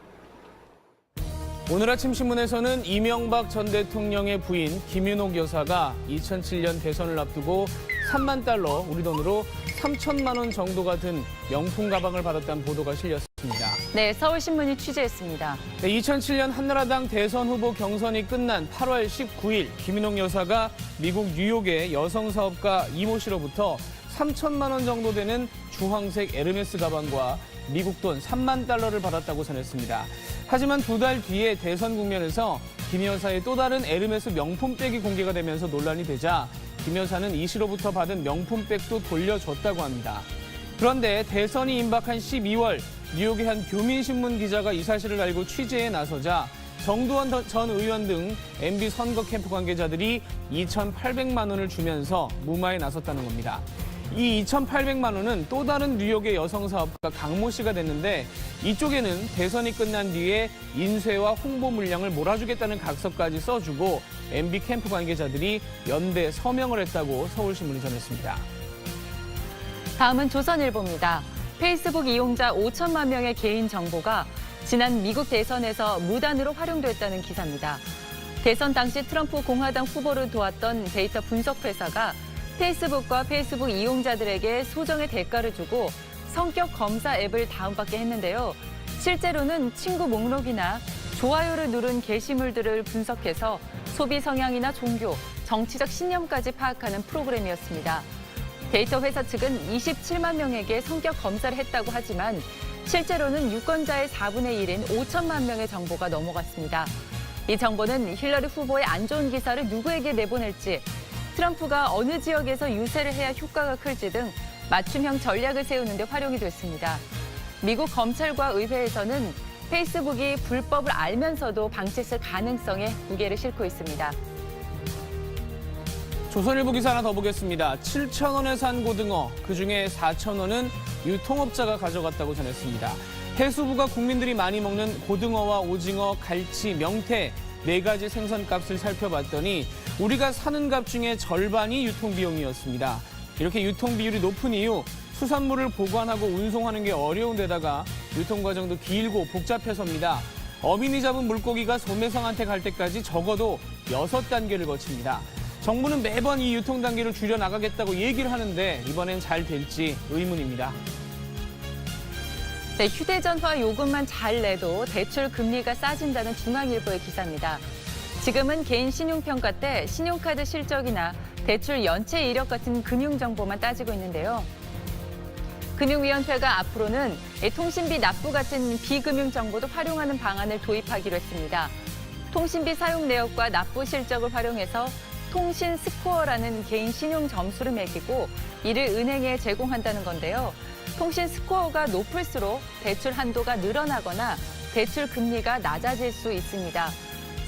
오늘 아침 신문에서는 이명박 전 대통령의 부인 김윤옥 여사가 2007년 대선을 앞두고 3만 달러, 우리 돈으로 3천만 원 정도가 든 명품 가방을 받았다는 보도가 실렸습니다. 네, 서울신문이 취재했습니다. 네, 2007년 한나라당 대선 후보 경선이 끝난 8월 19일 김인옥 여사가 미국 뉴욕의 여성 사업가 이모 씨로부터 3천만 원 정도 되는 주황색 에르메스 가방과 미국 돈 3만 달러를 받았다고 전했습니다. 하지만 2달 뒤에 대선 국면에서 김 여사의 또 다른 에르메스 명품백이 공개가 되면서 논란이 되자 김 여사는 이 씨로부터 받은 명품백도 돌려줬다고 합니다. 그런데 대선이 임박한 12월 뉴욕의 한 교민신문 기자가 이 사실을 알고 취재에 나서자 정두환 전 의원 등 MB 선거 캠프 관계자들이 2,800만 원을 주면서 무마에 나섰다는 겁니다. 이 2,800만 원은 또 다른 뉴욕의 여성 사업가 강모 씨가 됐는데 이쪽에는 대선이 끝난 뒤에 인쇄와 홍보 물량을 몰아주겠다는 각서까지 써주고 MB 캠프 관계자들이 연대 서명을 했다고 서울신문이 전했습니다. 다음은 조선일보입니다. 페이스북 이용자 5천만 명의 개인 정보가 지난 미국 대선에서 무단으로 활용됐다는 기사입니다. 대선 당시 트럼프 공화당 후보를 도왔던 데이터 분석 회사가 페이스북과 페이스북 이용자들에게 소정의 대가를 주고 성격 검사 앱을 다운받게 했는데요. 실제로는 친구 목록이나 좋아요를 누른 게시물들을 분석해서 소비 성향이나 종교, 정치적 신념까지 파악하는 프로그램이었습니다. 데이터 회사 측은 27만 명에게 성격 검사를 했다고 하지만 실제로는 유권자의 4분의 1인 5천만 명의 정보가 넘어갔습니다. 이 정보는 힐러리 후보의 안 좋은 기사를 누구에게 내보낼지, 트럼프가 어느 지역에서 유세를 해야 효과가 클지 등 맞춤형 전략을 세우는 데 활용이 됐습니다. 미국 검찰과 의회에서는 페이스북이 불법을 알면서도 방치했을 가능성에 무게를 싣고 있습니다. 조선일보 기사 하나 더 보겠습니다. 7,000원에 산 고등어, 그중에 4,000원은 유통업자가 가져갔다고 전했습니다. 해수부가 국민들이 많이 먹는 고등어와 오징어, 갈치, 명태 4가지 생선값을 살펴봤더니 우리가 사는 값 중에 절반이 유통비용이었습니다. 이렇게 유통비율이 높은 이유, 수산물을 보관하고 운송하는 게 어려운 데다가 유통과정도 길고 복잡해서입니다. 어민이 잡은 물고기가 소매상한테 갈 때까지 적어도 6단계를 거칩니다. 정부는 매번 이 유통 단계를 줄여나가겠다고 얘기를 하는데 이번엔 잘 될지 의문입니다. 네, 휴대전화 요금만 잘 내도 대출 금리가 싸진다는 중앙일보의 기사입니다. 지금은 개인 신용평가 때 신용카드 실적이나 대출 연체 이력 같은 금융정보만 따지고 있는데요. 금융위원회가 앞으로는 통신비 납부 같은 비금융 정보도 활용하는 방안을 도입하기로 했습니다. 통신비 사용 내역과 납부 실적을 활용해서 통신 스코어라는 개인 신용 점수를 매기고 이를 은행에 제공한다는 건데요. 통신 스코어가 높을수록 대출 한도가 늘어나거나 대출 금리가 낮아질 수 있습니다.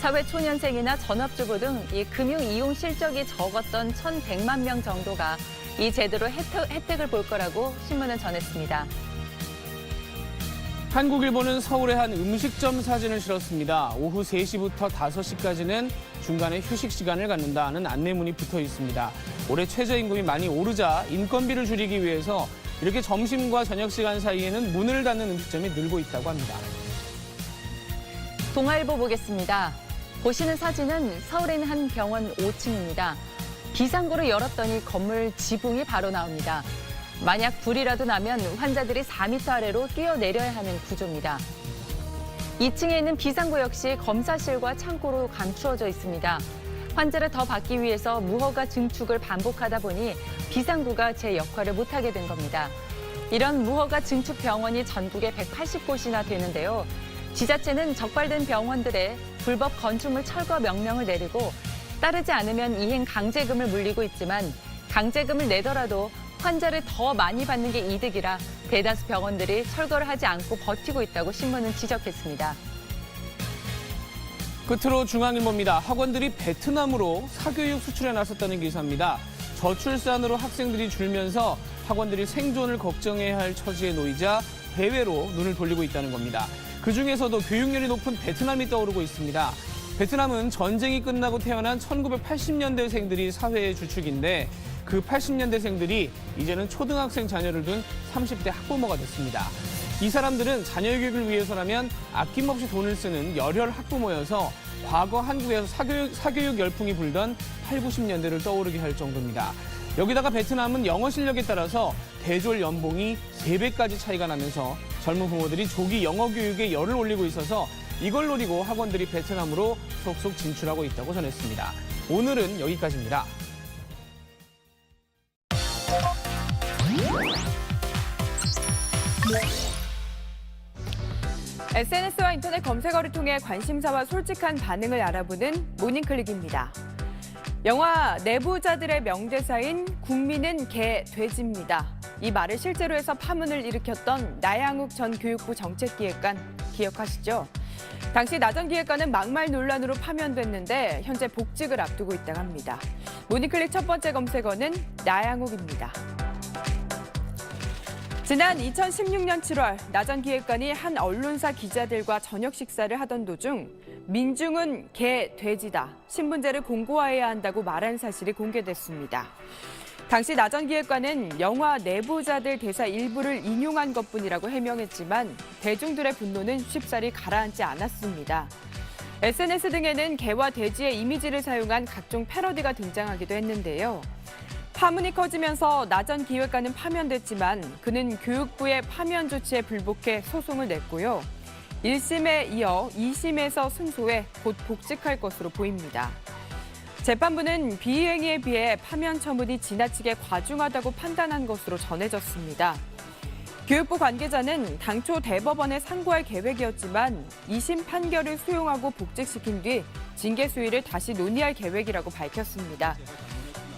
사회초년생이나 전업주부 등 이 금융 이용 실적이 적었던 1,100만 명 정도가 이 제도로 혜택을 볼 거라고 신문은 전했습니다. 한국일보는 서울의 한 음식점 사진을 실었습니다. 오후 3시부터 5시까지는 중간에 휴식 시간을 갖는다는 안내문이 붙어 있습니다. 올해 최저임금이 많이 오르자 인건비를 줄이기 위해서 이렇게 점심과 저녁 시간 사이에는 문을 닫는 음식점이 늘고 있다고 합니다. 동아일보 보겠습니다. 보시는 사진은 서울에 있는 한 병원 5층입니다. 비상구를 열었더니 건물 지붕이 바로 나옵니다. 만약 불이라도 나면 환자들이 4m 아래로 뛰어내려야 하는 구조입니다. 2층에 있는 비상구 역시 검사실과 창고로 감추어져 있습니다. 환자를 더 받기 위해서 무허가 증축을 반복하다 보니 비상구가 제 역할을 못하게 된 겁니다. 이런 무허가 증축 병원이 전국에 180곳이나 되는데요. 지자체는 적발된 병원들의 불법 건축물 철거 명령을 내리고 따르지 않으면 이행 강제금을 물리고 있지만 강제금을 내더라도 환자를 더 많이 받는 게 이득이라 대다수 병원들이 철거를 하지 않고 버티고 있다고 신문은 지적했습니다. 끝으로 중앙일보입니다. 학원들이 베트남으로 사교육 수출에 나섰다는 기사입니다. 저출산으로 학생들이 줄면서 학원들이 생존을 걱정해야 할 처지에 놓이자 해외로 눈을 돌리고 있다는 겁니다. 그중에서도 교육열이 높은 베트남이 떠오르고 있습니다. 베트남은 전쟁이 끝나고 태어난 1980년대생들이 사회의 주축인데 그 80년대생들이 이제는 초등학생 자녀를 둔 30대 학부모가 됐습니다. 이 사람들은 자녀 교육을 위해서라면 아낌없이 돈을 쓰는 열혈 학부모여서 과거 한국에서 사교육 열풍이 불던 8, 90년대를 떠오르게 할 정도입니다. 여기다가 베트남은 영어 실력에 따라서 대졸 연봉이 3배까지 차이가 나면서 젊은 부모들이 조기 영어 교육에 열을 올리고 있어서 이걸 노리고 학원들이 베트남으로 속속 진출하고 있다고 전했습니다. 오늘은 여기까지입니다. SNS와 인터넷 검색어를 통해 관심사와 솔직한 반응을 알아보는 모닝클릭입니다. 영화 내부자들의 명대사인 국민은 개, 돼지입니다. 이 말을 실제로 해서 파문을 일으켰던 나양욱 전 교육부 정책기획관 기억하시죠? 당시 나 전 기획관은 막말 논란으로 파면됐는데 현재 복직을 앞두고 있다고 합니다. 모닝클릭 첫 번째 검색어는 나양욱입니다. 지난 2016년 7월 나 전 기획관이 한 언론사 기자들과 저녁 식사를 하던 도중 민중은 개, 돼지다. 신분제를 공고화해야 한다고 말한 사실이 공개됐습니다. 당시 나 전 기획관은 영화 내부자들 대사 일부를 인용한 것뿐이라고 해명했지만 대중들의 분노는 쉽사리 가라앉지 않았습니다. SNS 등에는 개와 돼지의 이미지를 사용한 각종 패러디가 등장하기도 했는데요. 파문이 커지면서 나 전 기획관은 파면됐지만 그는 교육부의 파면 조치에 불복해 소송을 냈고요. 1심에 이어 2심에서 승소해 곧 복직할 것으로 보입니다. 재판부는 비행위에 비해 파면 처분이 지나치게 과중하다고 판단한 것으로 전해졌습니다. 교육부 관계자는 당초 대법원에 상고할 계획이었지만 2심 판결을 수용하고 복직시킨 뒤 징계 수위를 다시 논의할 계획이라고 밝혔습니다.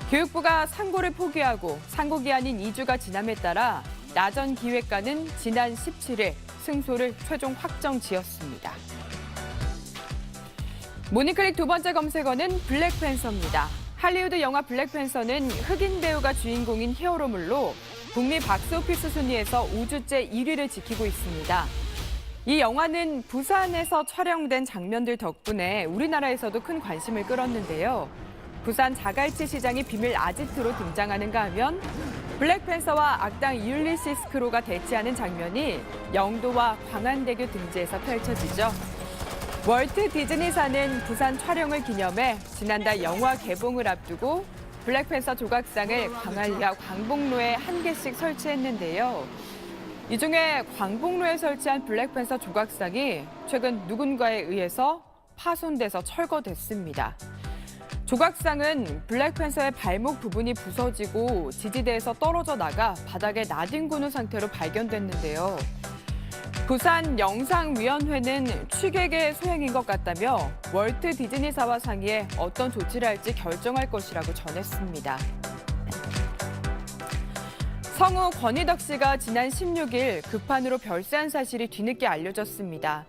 교육부가 상고를 포기하고 상고 기한인 2주가 지남에 따라 나 전 기획관은 지난 17일 승소를 최종 확정지었습니다. 모닝클릭 두 번째 검색어는 블랙팬서입니다. 할리우드 영화 블랙팬서는 흑인 배우가 주인공인 히어로물로 북미 박스오피스 순위에서 5주째 1위를 지키고 있습니다. 이 영화는 부산에서 촬영된 장면들 덕분에 우리나라에서도 큰 관심을 끌었는데요. 부산 자갈치 시장이 비밀 아지트로 등장하는가 하면 블랙팬서와 악당 율리시스 크로가 대치하는 장면이 영도와 광안대교 등지에서 펼쳐지죠. 월트 디즈니사는 부산 촬영을 기념해 지난달 영화 개봉을 앞두고 블랙팬서 조각상을 광안리와 광복로에 1개씩 설치했는데요. 이 중에 광복로에 설치한 블랙팬서 조각상이 최근 누군가에 의해서 파손돼서 철거됐습니다. 조각상은 블랙팬서의 발목 부분이 부서지고 지지대에서 떨어져 나가 바닥에 나뒹구는 상태로 발견됐는데요. 부산 영상위원회는 취객의 소행인 것 같다며 월트 디즈니사와 상의해 어떤 조치를 할지 결정할 것이라고 전했습니다. 성우 권희덕 씨가 지난 16일 급한으로 별세한 사실이 뒤늦게 알려졌습니다.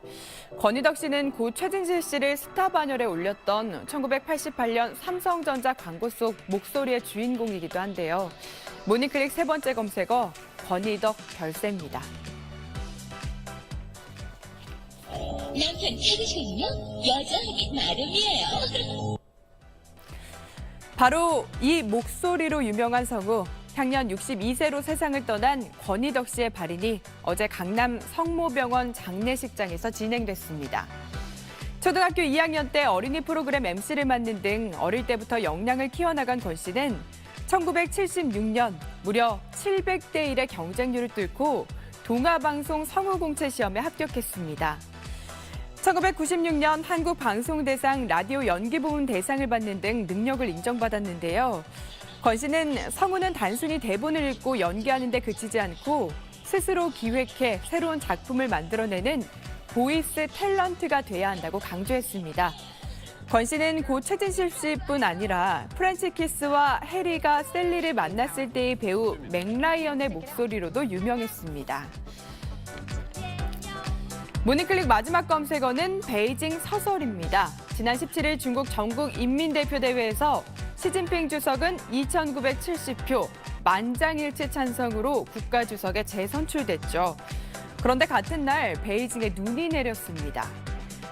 권희덕 씨는 고 최진실 씨를 스타 반열에 올렸던 1988년 삼성전자 광고 속 목소리의 주인공이기도 한데요. 모닝클릭 세 번째 검색어 권희덕 별세입니다. 남편 찾으시군요. 여자하기 나름이에요. 바로 이 목소리로 유명한 성우, 향년 62세로 세상을 떠난 권희덕 씨의 발인이 어제 강남 성모병원 장례식장에서 진행됐습니다. 초등학교 2학년 때 어린이 프로그램 MC를 맡는 등 어릴 때부터 역량을 키워나간 권 씨는 1976년 무려 700대 1의 경쟁률을 뚫고 동아방송 성우공채 시험에 합격했습니다. 1996년 한국방송대상 라디오 연기부문 대상을 받는 등 능력을 인정받았는데요. 권 씨는 성우는 단순히 대본을 읽고 연기하는 데 그치지 않고 스스로 기획해 새로운 작품을 만들어내는 보이스 탤런트가 돼야 한다고 강조했습니다. 권 씨는 고 최진실 씨뿐 아니라 프렌치 키스와 해리가 셀리를 만났을 때의 배우 맥라이언의 목소리로도 유명했습니다. 모닝클릭 마지막 검색어는 베이징 서설입니다. 지난 17일 중국 전국인민대표대회에서 시진핑 주석은 2,970표 만장일치 찬성으로 국가주석에 재선출됐죠. 그런데 같은 날 베이징에 눈이 내렸습니다.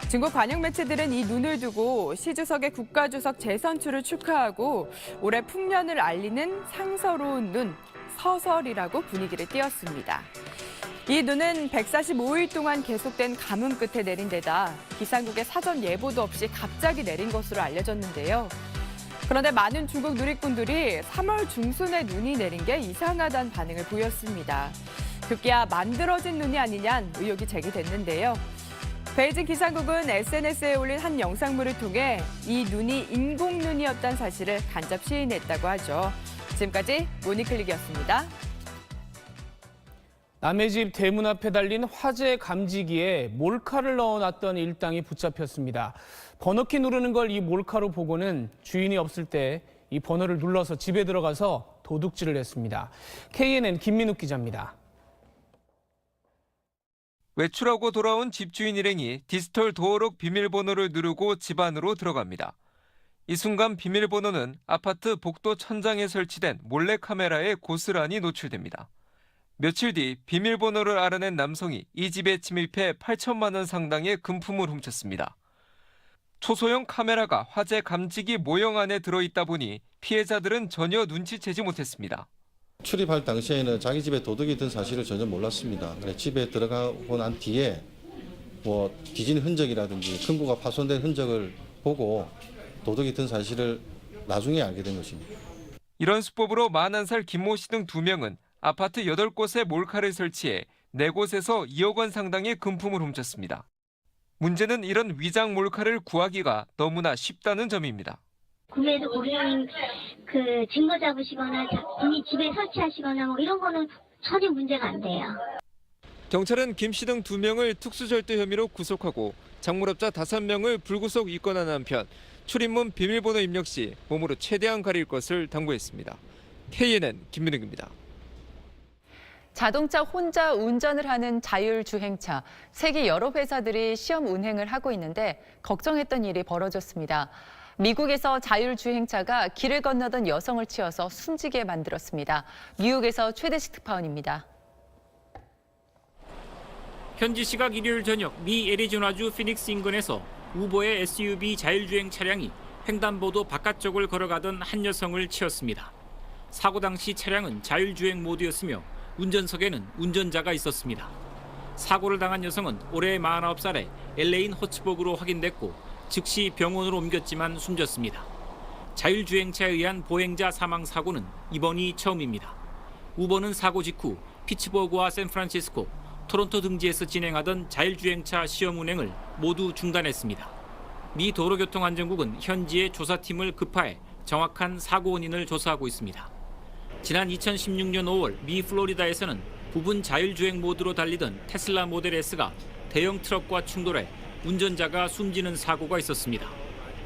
중국 관영 매체들은 이 눈을 두고 시 주석의 국가주석 재선출을 축하하고 올해 풍년을 알리는 상서로운 눈, 서설이라고 분위기를 띄웠습니다. 이 눈은 145일 동안 계속된 가뭄 끝에 내린 데다 기상국의 사전 예보도 없이 갑자기 내린 것으로 알려졌는데요. 그런데 많은 중국 누리꾼들이 3월 중순에 눈이 내린 게 이상하다는 반응을 보였습니다. 급기야 만들어진 눈이 아니냐는 의혹이 제기됐는데요. 베이징 기상국은 SNS에 올린 한 영상물을 통해 이 눈이 인공눈이었다는 사실을 간접 시인했다고 하죠. 지금까지 모니클릭이었습니다. 남의 집 대문 앞에 달린 화재 감지기에 몰카를 넣어놨던 일당이 붙잡혔습니다. 번호키 누르는 걸 이 몰카로 보고는 주인이 없을 때 이 번호를 눌러서 집에 들어가서 도둑질을 했습니다. KNN 김민욱 기자입니다. 외출하고 돌아온 집주인 일행이 디지털 도어록 비밀번호를 누르고 집 안으로 들어갑니다. 이 순간 비밀번호는 아파트 복도 천장에 설치된 몰래카메라에 고스란히 노출됩니다. 며칠 뒤 비밀번호를 알아낸 남성이 이 집에 침입해 8천만 원 상당의 금품을 훔쳤습니다. 초소형 카메라가 화재 감지기 모형 안에 들어있다 보니 피해자들은 전혀 눈치채지 못했습니다. 출입할 당시에는 자기 집에 도둑이 든 사실을 전혀 몰랐습니다. 집에 들어가고 난 뒤에 뒤진 흔적이라든지 금고가 파손된 흔적을 보고 도둑이 든 사실을 나중에 알게 된 것입니다. 이런 수법으로 41살 김모 씨 등 2명은 아파트 8곳에 몰카를 설치해 4곳에서 2억 원 상당의 금품을 훔쳤습니다. 문제는 이런 위장 몰카를 구하기가 너무나 쉽다는 점입니다. 구매해서 고객님 증거 잡으시거나 본인 집에 설치하시거나 이런 거는 전혀 문제가 안 돼요. 경찰은 김 씨 등 2명을 특수절도 혐의로 구속하고 작물업자 5명을 불구속 입건한 한편 출입문 비밀번호 입력 시 몸으로 최대한 가릴 것을 당부했습니다. KNN 김민욱입니다. 자동차 혼자 운전을 하는 자율주행차. 세계 여러 회사들이 시험 운행을 하고 있는데 걱정했던 일이 벌어졌습니다. 미국에서 자율주행차가 길을 건너던 여성을 치어서 숨지게 만들었습니다. 뉴욕에서 최대식 특파원입니다. 현지 시각 일요일 저녁 미 애리조나주 피닉스 인근에서 우버의 SUV 자율주행 차량이 횡단보도 바깥쪽을 걸어가던 한 여성을 치었습니다. 사고 당시 차량은 자율주행 모드였으며 운전석에는 운전자가 있었습니다. 사고를 당한 여성은 올해 49살에 LA인 호츠버그로 확인됐고 즉시 병원으로 옮겼지만 숨졌습니다. 자율주행차에 의한 보행자 사망 사고는 이번이 처음입니다. 우버는 사고 직후 피츠버그와 샌프란시스코, 토론토 등지에서 진행하던 자율주행차 시험 운행을 모두 중단했습니다. 미 도로교통안전국은 현지의 조사팀을 급파해 정확한 사고 원인을 조사하고 있습니다. 지난 2016년 5월 미 플로리다에서는 부분 자율주행 모드로 달리던 테슬라 모델 S가 대형 트럭과 충돌해 운전자가 숨지는 사고가 있었습니다.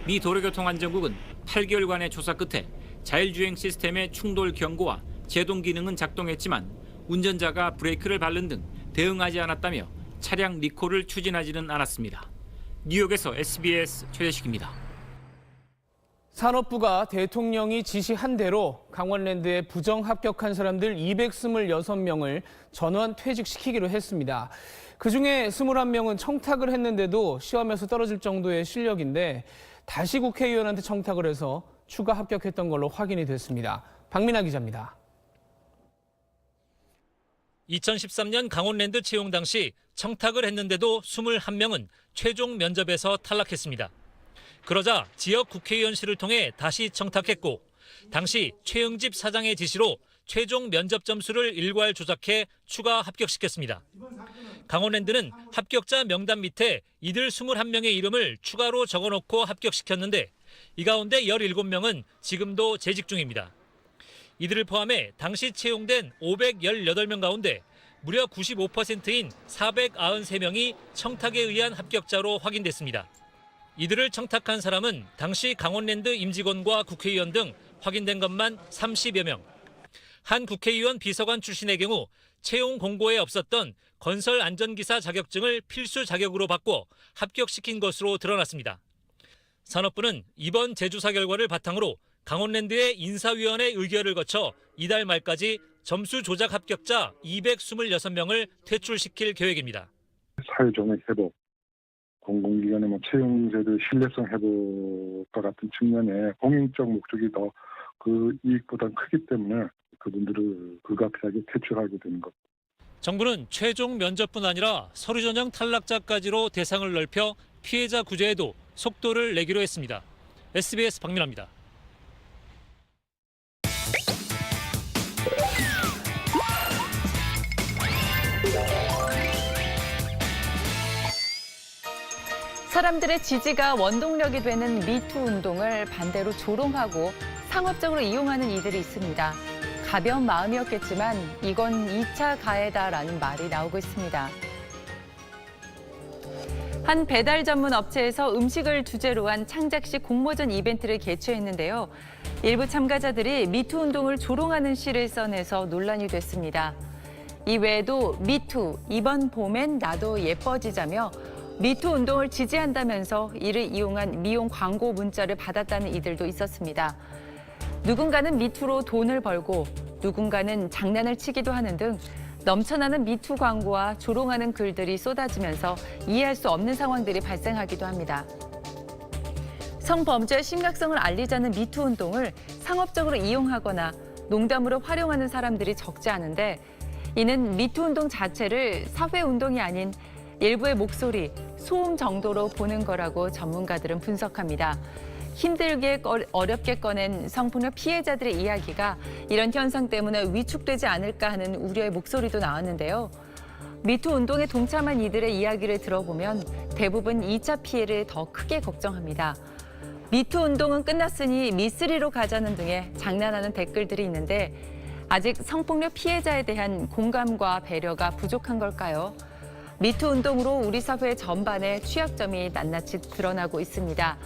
미 도로교통안전국은 8개월간의 조사 끝에 자율주행 시스템의 충돌 경고와 제동 기능은 작동했지만 운전자가 브레이크를 밟는 등 대응하지 않았다며 차량 리콜을 추진하지는 않았습니다. 뉴욕에서 SBS 최대식입니다. 산업부가 대통령이 지시한 대로 강원랜드에 부정 합격한 사람들 226명을 전원 퇴직시키기로 했습니다. 그중에 21명은 청탁을 했는데도 시험에서 떨어질 정도의 실력인데 다시 국회의원한테 청탁을 해서 추가 합격했던 걸로 확인이 됐습니다. 박민아 기자입니다. 2013년 강원랜드 채용 당시 청탁을 했는데도 21명은 최종 면접에서 탈락했습니다. 그러자 지역 국회의원실을 통해 다시 청탁했고 당시 최영집 사장의 지시로 최종 면접 점수를 일괄 조작해 추가 합격시켰습니다. 강원랜드는 합격자 명단 밑에 이들 21명의 이름을 추가로 적어놓고 합격시켰는데 이 가운데 17명은 지금도 재직 중입니다. 이들을 포함해 당시 채용된 518명 가운데 무려 95%인 493명이 청탁에 의한 합격자로 확인됐습니다. 이들을 청탁한 사람은 당시 강원랜드 임직원과 국회의원 등 확인된 것만 30여 명. 한 국회의원 비서관 출신의 경우 채용 공고에 없었던 건설 안전기사 자격증을 필수 자격으로 바꿔 합격시킨 것으로 드러났습니다. 산업부는 이번 재조사 결과를 바탕으로 강원랜드의 인사위원회 의결을 거쳐 이달 말까지 점수 조작 합격자 226명을 퇴출시킬 계획입니다. 사회적인 회복, 공공기관의 채용제도 신뢰성 회복과 같은 측면에 공익적 목적이 더 그 이익보다 크기 때문에 그분들을 불가피하게 퇴출하게 되는 것. 정부는 최종 면접뿐 아니라 서류 전형 탈락자까지로 대상을 넓혀 피해자 구제에도 속도를 내기로 했습니다. SBS 박민아입니다. 사람들의 지지가 원동력이 되는 미투 운동을 반대로 조롱하고 상업적으로 이용하는 이들이 있습니다. 가벼운 마음이었겠지만 이건 2차 가해다라는 말이 나오고 있습니다. 한 배달 전문 업체에서 음식을 주제로 한 창작식 공모전 이벤트를 개최했는데요. 일부 참가자들이 미투 운동을 조롱하는 시를 써내서 논란이 됐습니다. 이 외에도 미투, 이번 봄엔 나도 예뻐지자며 미투 운동을 지지한다면서 이를 이용한 미용 광고 문자를 받았다는 이들도 있었습니다. 누군가는 미투로 돈을 벌고 누군가는 장난을 치기도 하는 등 넘쳐나는 미투 광고와 조롱하는 글들이 쏟아지면서 이해할 수 없는 상황들이 발생하기도 합니다. 성범죄의 심각성을 알리자는 미투 운동을 상업적으로 이용하거나 농담으로 활용하는 사람들이 적지 않은데 이는 미투 운동 자체를 사회운동이 아닌 일부의 목소리, 소음 정도로 보는 거라고 전문가들은 분석합니다. 힘들게 어렵게 꺼낸 성폭력 피해자들의 이야기가 이런 현상 때문에 위축되지 않을까 하는 우려의 목소리도 나왔는데요. 미투 운동에 동참한 이들의 이야기를 들어보면 대부분 2차 피해를 더 크게 걱정합니다. 미투 운동은 끝났으니 미쓰리로 가자는 등의 장난하는 댓글들이 있는데 아직 성폭력 피해자에 대한 공감과 배려가 부족한 걸까요? 미투 운동으로 우리 사회 전반의 취약점이 낱낱이 드러나고 있습니다.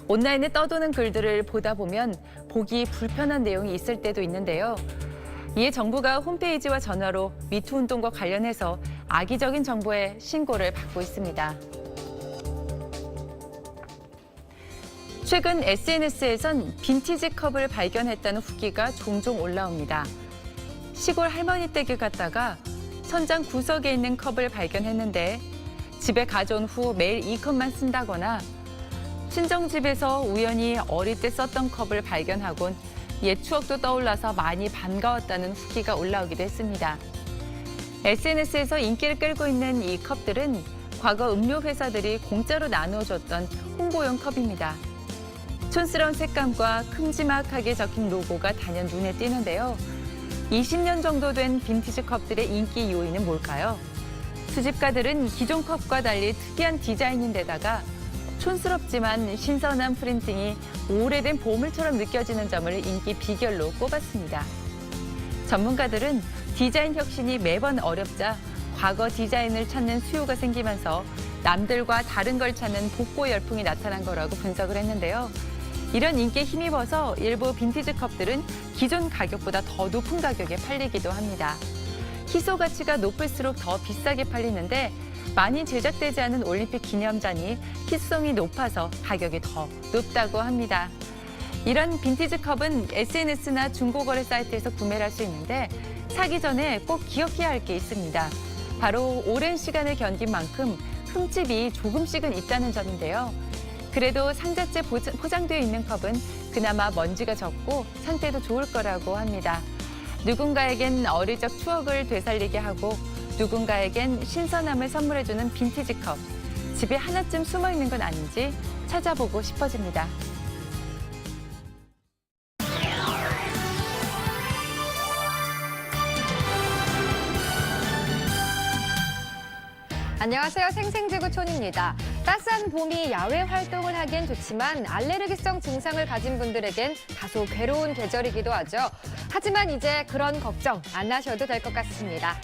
온라인에 떠도는 글들을 보다 보면 보기 불편한 내용이 있을 때도 있는데요. 이에 정부가 홈페이지와 전화로 미투 운동과 관련해서 악의적인 정보의 신고를 받고 있습니다. 최근 SNS에선 빈티지 컵을 발견했다는 후기가 종종 올라옵니다. 시골 할머니 댁에 갔다가 천장 구석에 있는 컵을 발견했는데 집에 가져온 후 매일 이 컵만 쓴다거나 친정집에서 우연히 어릴 때 썼던 컵을 발견하곤 옛 추억도 떠올라서 많이 반가웠다는 후기가 올라오기도 했습니다. SNS에서 인기를 끌고 있는 이 컵들은 과거 음료 회사들이 공짜로 나눠줬던 홍보용 컵입니다. 촌스러운 색감과 큼지막하게 적힌 로고가 단연 눈에 띄는데요. 20년 정도 된 빈티지 컵들의 인기 요인은 뭘까요? 수집가들은 기존 컵과 달리 특이한 디자인인데다가 촌스럽지만 신선한 프린팅이 오래된 보물처럼 느껴지는 점을 인기 비결로 꼽았습니다. 전문가들은 디자인 혁신이 매번 어렵자 과거 디자인을 찾는 수요가 생기면서 남들과 다른 걸 찾는 복고 열풍이 나타난 거라고 분석을 했는데요. 이런 인기에 힘입어서 일부 빈티지 컵들은 기존 가격보다 더 높은 가격에 팔리기도 합니다. 희소 가치가 높을수록 더 비싸게 팔리는데 많이 제작되지 않은 올림픽 기념잔이 희소성이 높아서 가격이 더 높다고 합니다. 이런 빈티지 컵은 SNS나 중고거래 사이트에서 구매를 할 수 있는데 사기 전에 꼭 기억해야 할 게 있습니다. 바로 오랜 시간을 견딘 만큼 흠집이 조금씩은 있다는 점인데요. 그래도 상자째 포장되어 있는 컵은 그나마 먼지가 적고 상태도 좋을 거라고 합니다. 누군가에겐 어릴 적 추억을 되살리게 하고 누군가에겐 신선함을 선물해주는 빈티지 컵. 집에 하나쯤 숨어 있는 건 아닌지 찾아보고 싶어집니다. 안녕하세요. 생생지구촌입니다. 따스한 봄이 야외 활동을 하기엔 좋지만 알레르기성 증상을 가진 분들에겐 다소 괴로운 계절이기도 하죠. 하지만 이제 그런 걱정 안 하셔도 될 것 같습니다.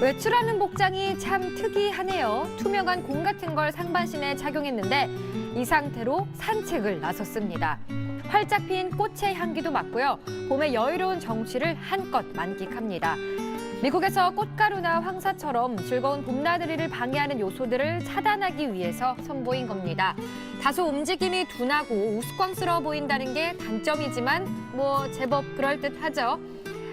외출하는 복장이 참 특이하네요. 투명한 공 같은 걸 상반신에 착용했는데 이 상태로 산책을 나섰습니다. 활짝 핀 꽃의 향기도 맡고요. 봄의 여유로운 정취를 한껏 만끽합니다. 미국에서 꽃가루나 황사처럼 즐거운 봄나들이를 방해하는 요소들을 차단하기 위해서 선보인 겁니다. 다소 움직임이 둔하고 우스꽝스러워 보인다는 게 단점이지만 제법 그럴듯하죠.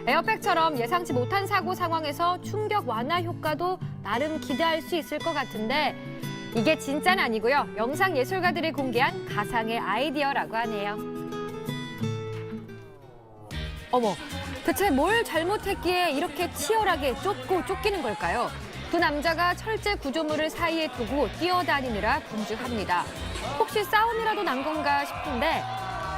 에어백처럼 예상치 못한 사고 상황에서 충격 완화 효과도 나름 기대할 수 있을 것 같은데 이게 진짜는 아니고요. 영상 예술가들이 공개한 가상의 아이디어라고 하네요. 어머, 대체 뭘 잘못했기에 이렇게 치열하게 쫓기는 걸까요? 두 남자가 철제 구조물을 사이에 두고 뛰어다니느라 분주합니다. 혹시 싸움이라도 난 건가 싶은데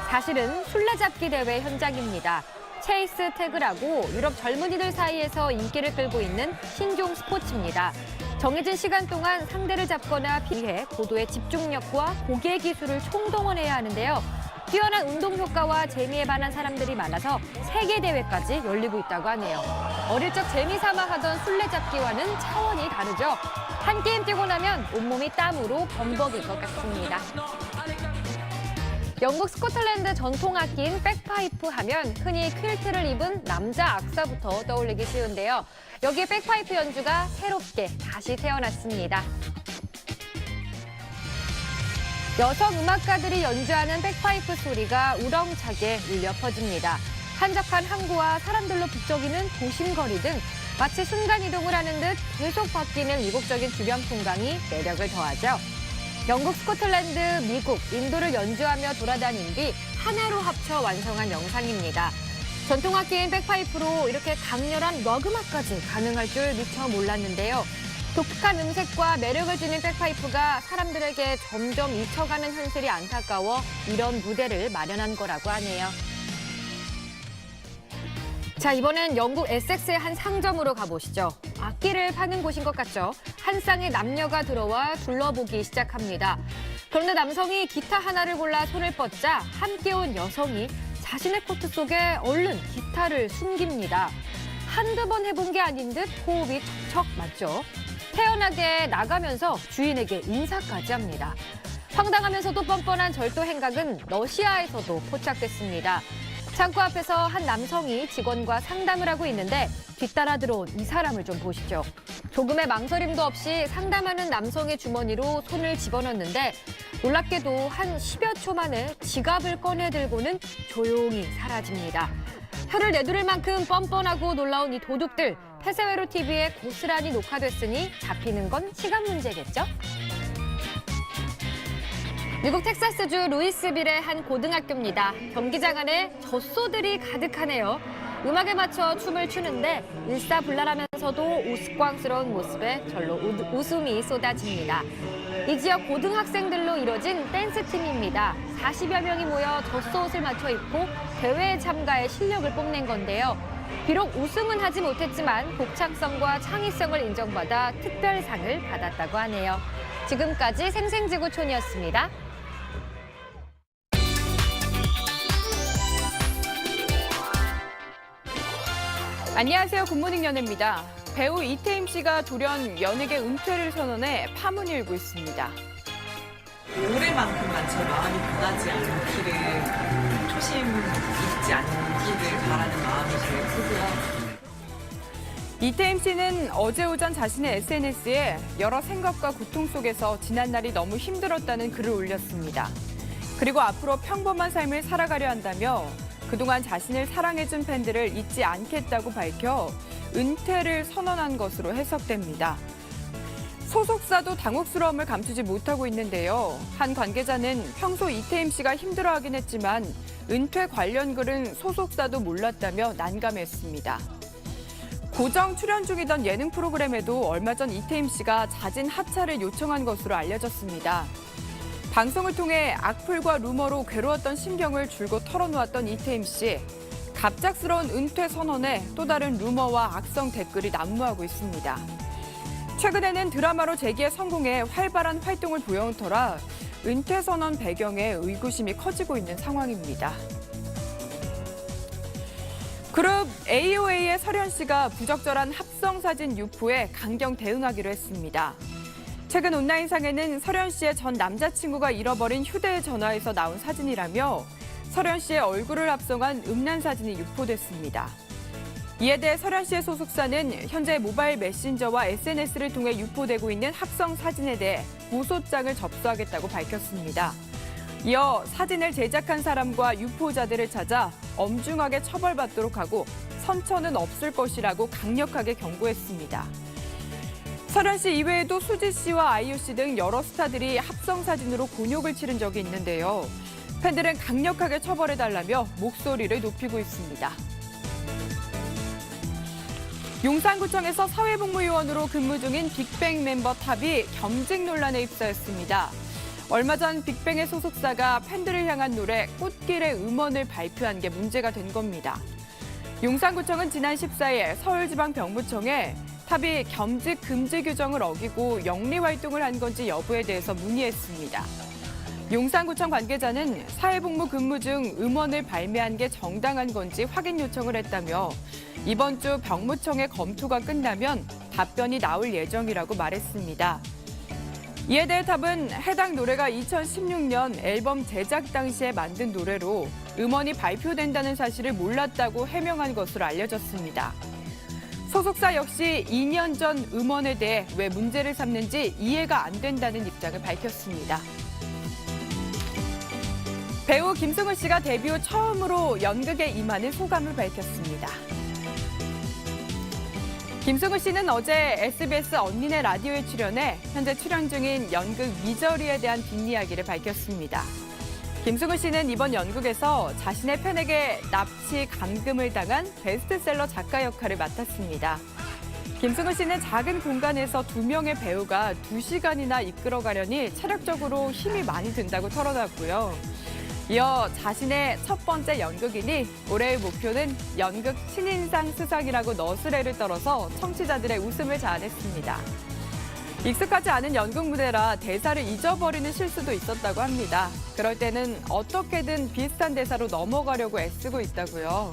사실은 술래잡기 대회 현장입니다. 체이스 태그라고 유럽 젊은이들 사이에서 인기를 끌고 있는 신종 스포츠입니다. 정해진 시간 동안 상대를 잡거나 비해 고도의 집중력과 고개 기술을 총동원해야 하는데요. 뛰어난 운동 효과와 재미에 반한 사람들이 많아서 세계 대회까지 열리고 있다고 하네요. 어릴 적 재미삼아 하던 술래잡기와는 차원이 다르죠. 한 게임 뛰고 나면 온몸이 땀으로 범벅일 것 같습니다. 영국 스코틀랜드 전통 악기인 백파이프 하면 흔히 퀼트를 입은 남자 악사부터 떠올리기 쉬운데요. 여기에 백파이프 연주가 새롭게 다시 태어났습니다. 여성 음악가들이 연주하는 백파이프 소리가 우렁차게 울려 퍼집니다. 한적한 항구와 사람들로 북적이는 도심거리 등 마치 순간이동을 하는 듯 계속 바뀌는 이국적인 주변 풍광이 매력을 더하죠. 영국, 스코틀랜드, 미국, 인도를 연주하며 돌아다닌 뒤 하나로 합쳐 완성한 영상입니다. 전통악기인 백파이프로 이렇게 강렬한 럭음악까지 가능할 줄 미처 몰랐는데요. 독특한 음색과 매력을 지닌 백파이프가 사람들에게 점점 잊혀가는 현실이 안타까워 이런 무대를 마련한 거라고 하네요. 자, 이번엔 영국 에섹스의 한 상점으로 가보시죠. 악기를 파는 곳인 것 같죠? 한 쌍의 남녀가 들어와 둘러보기 시작합니다. 그런데 남성이 기타 하나를 골라 손을 뻗자 함께 온 여성이 자신의 코트 속에 얼른 기타를 숨깁니다. 한두 번 해본 게 아닌 듯 호흡이 척척 맞죠? 태연하게 나가면서 주인에게 인사까지 합니다. 황당하면서도 뻔뻔한 절도 행각은 러시아에서도 포착됐습니다. 창고 앞에서 한 남성이 직원과 상담을 하고 있는데 뒤따라 들어온 이 사람을 좀 보시죠. 조금의 망설임도 없이 상담하는 남성의 주머니로 손을 집어넣는데 놀랍게도 한 10여 초 만에 지갑을 꺼내 들고는 조용히 사라집니다. 혀를 내두를 만큼 뻔뻔하고 놀라운 이 도둑들, 폐쇄회로 TV에 고스란히 녹화됐으니 잡히는 건 시간 문제겠죠? 미국 텍사스주 루이스빌의 한 고등학교입니다. 경기장 안에 젖소들이 가득하네요. 음악에 맞춰 춤을 추는데 일사불란하면서도 우스꽝스러운 모습에 절로 웃음이 쏟아집니다. 이 지역 고등학생들로 이뤄진 댄스팀입니다. 40여 명이 모여 젖소옷을 맞춰 입고 대회에 참가해 실력을 뽐낸 건데요. 비록 우승은 하지 못했지만 독창성과 창의성을 인정받아 특별상을 받았다고 하네요. 지금까지 생생지구촌이었습니다. 안녕하세요. 굿모닝 연예입니다. 배우 이태임 씨가 돌연 연예계 은퇴를 선언해 파문이 일고 있습니다. 올해만큼만 제 마음이 변하지 않기를, 초심 잊지 않기를 바라는 마음이 제일 크고요. 이태임 씨는 어제 오전 자신의 SNS에 여러 생각과 고통 속에서 지난 날이 너무 힘들었다는 글을 올렸습니다. 그리고 앞으로 평범한 삶을 살아가려 한다며 그동안 자신을 사랑해준 팬들을 잊지 않겠다고 밝혀 은퇴를 선언한 것으로 해석됩니다. 소속사도 당혹스러움을 감추지 못하고 있는데요. 한 관계자는 평소 이태임 씨가 힘들어하긴 했지만 은퇴 관련 글은 소속사도 몰랐다며 난감했습니다. 고정 출연 중이던 예능 프로그램에도 얼마 전 이태임 씨가 자진 하차를 요청한 것으로 알려졌습니다. 방송을 통해 악플과 루머로 괴로웠던 심경을 줄곧 털어놓았던 이태임 씨. 갑작스러운 은퇴 선언에 또 다른 루머와 악성 댓글이 난무하고 있습니다. 최근에는 드라마로 재기에 성공해 활발한 활동을 보여온 터라 은퇴 선언 배경에 의구심이 커지고 있는 상황입니다. 그룹 AOA의 설현 씨가 부적절한 합성 사진 유포에 강경 대응하기로 했습니다. 최근 온라인상에는 설현 씨의 전 남자친구가 잃어버린 휴대전화에서 나온 사진이라며 설현 씨의 얼굴을 합성한 음란 사진이 유포됐습니다. 이에 대해 설현 씨의 소속사는 현재 모바일 메신저와 SNS를 통해 유포되고 있는 합성 사진에 대해 고소장을 접수하겠다고 밝혔습니다. 이어 사진을 제작한 사람과 유포자들을 찾아 엄중하게 처벌받도록 하고 선처는 없을 것이라고 강력하게 경고했습니다. 설현 씨 이외에도 수지 씨와 아이유 씨 등 여러 스타들이 합성 사진으로 곤욕을 치른 적이 있는데요. 팬들은 강력하게 처벌해달라며 목소리를 높이고 있습니다. 용산구청에서 사회복무요원으로 근무 중인 빅뱅 멤버 탑이 겸직 논란에 휩싸였습니다. 얼마 전 빅뱅의 소속사가 팬들을 향한 노래 꽃길의 음원을 발표한 게 문제가 된 겁니다. 용산구청은 지난 14일 서울지방병무청에 탑이 겸직 금지 규정을 어기고 영리 활동을 한 건지 여부에 대해서 문의했습니다. 용산구청 관계자는 사회복무 근무 중 음원을 발매한 게 정당한 건지 확인 요청을 했다며 이번 주 병무청의 검토가 끝나면 답변이 나올 예정이라고 말했습니다. 이에 대해 탑은 해당 노래가 2016년 앨범 제작 당시에 만든 노래로 음원이 발표된다는 사실을 몰랐다고 해명한 것으로 알려졌습니다. 소속사 역시 2년 전 음원에 대해 왜 문제를 삼는지 이해가 안 된다는 입장을 밝혔습니다. 배우 김승우 씨가 데뷔 후 처음으로 연극에 임하는 소감을 밝혔습니다. 김승우 씨는 어제 SBS 언니네 라디오에 출연해 현재 출연 중인 연극 미저리에 대한 뒷이야기를 밝혔습니다. 김승우 씨는 이번 연극에서 자신의 팬에게 납치, 감금을 당한 베스트셀러 작가 역할을 맡았습니다. 김승우 씨는 작은 공간에서 2명의 배우가 2시간이나 이끌어가려니 체력적으로 힘이 많이 든다고 털어놨고요. 이어 자신의 첫 번째 연극이니 올해의 목표는 연극 신인상 수상이라고 너스레를 떨어서 청취자들의 웃음을 자아냈습니다. 익숙하지 않은 연극 무대라 대사를 잊어버리는 실수도 있었다고 합니다. 그럴 때는 어떻게든 비슷한 대사로 넘어가려고 애쓰고 있다고요.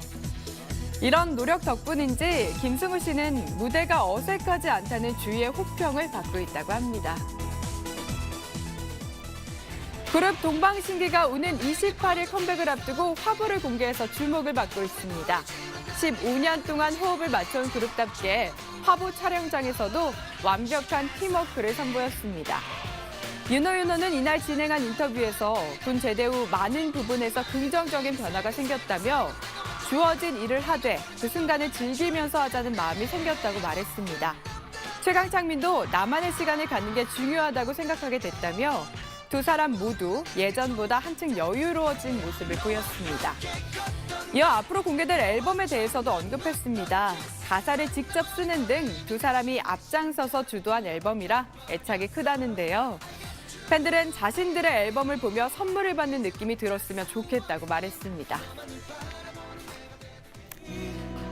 이런 노력 덕분인지 김승우 씨는 무대가 어색하지 않다는 주위의 호평을 받고 있다고 합니다. 그룹 동방신기가 오는 28일 컴백을 앞두고 화보를 공개해서 주목을 받고 있습니다. 15년 동안 호흡을 맞춰온 그룹답게 화보 촬영장에서도 완벽한 팀워크를 선보였습니다. 윤호는 이날 진행한 인터뷰에서 군 제대 후 많은 부분에서 긍정적인 변화가 생겼다며 주어진 일을 하되 그 순간을 즐기면서 하자는 마음이 생겼다고 말했습니다. 최강창민도 나만의 시간을 갖는 게 중요하다고 생각하게 됐다며 두 사람 모두 예전보다 한층 여유로워진 모습을 보였습니다. 이어 앞으로 공개될 앨범에 대해서도 언급했습니다. 가사를 직접 쓰는 등 두 사람이 앞장서서 주도한 앨범이라 애착이 크다는데요. 팬들은 자신들의 앨범을 보며 선물을 받는 느낌이 들었으면 좋겠다고 말했습니다.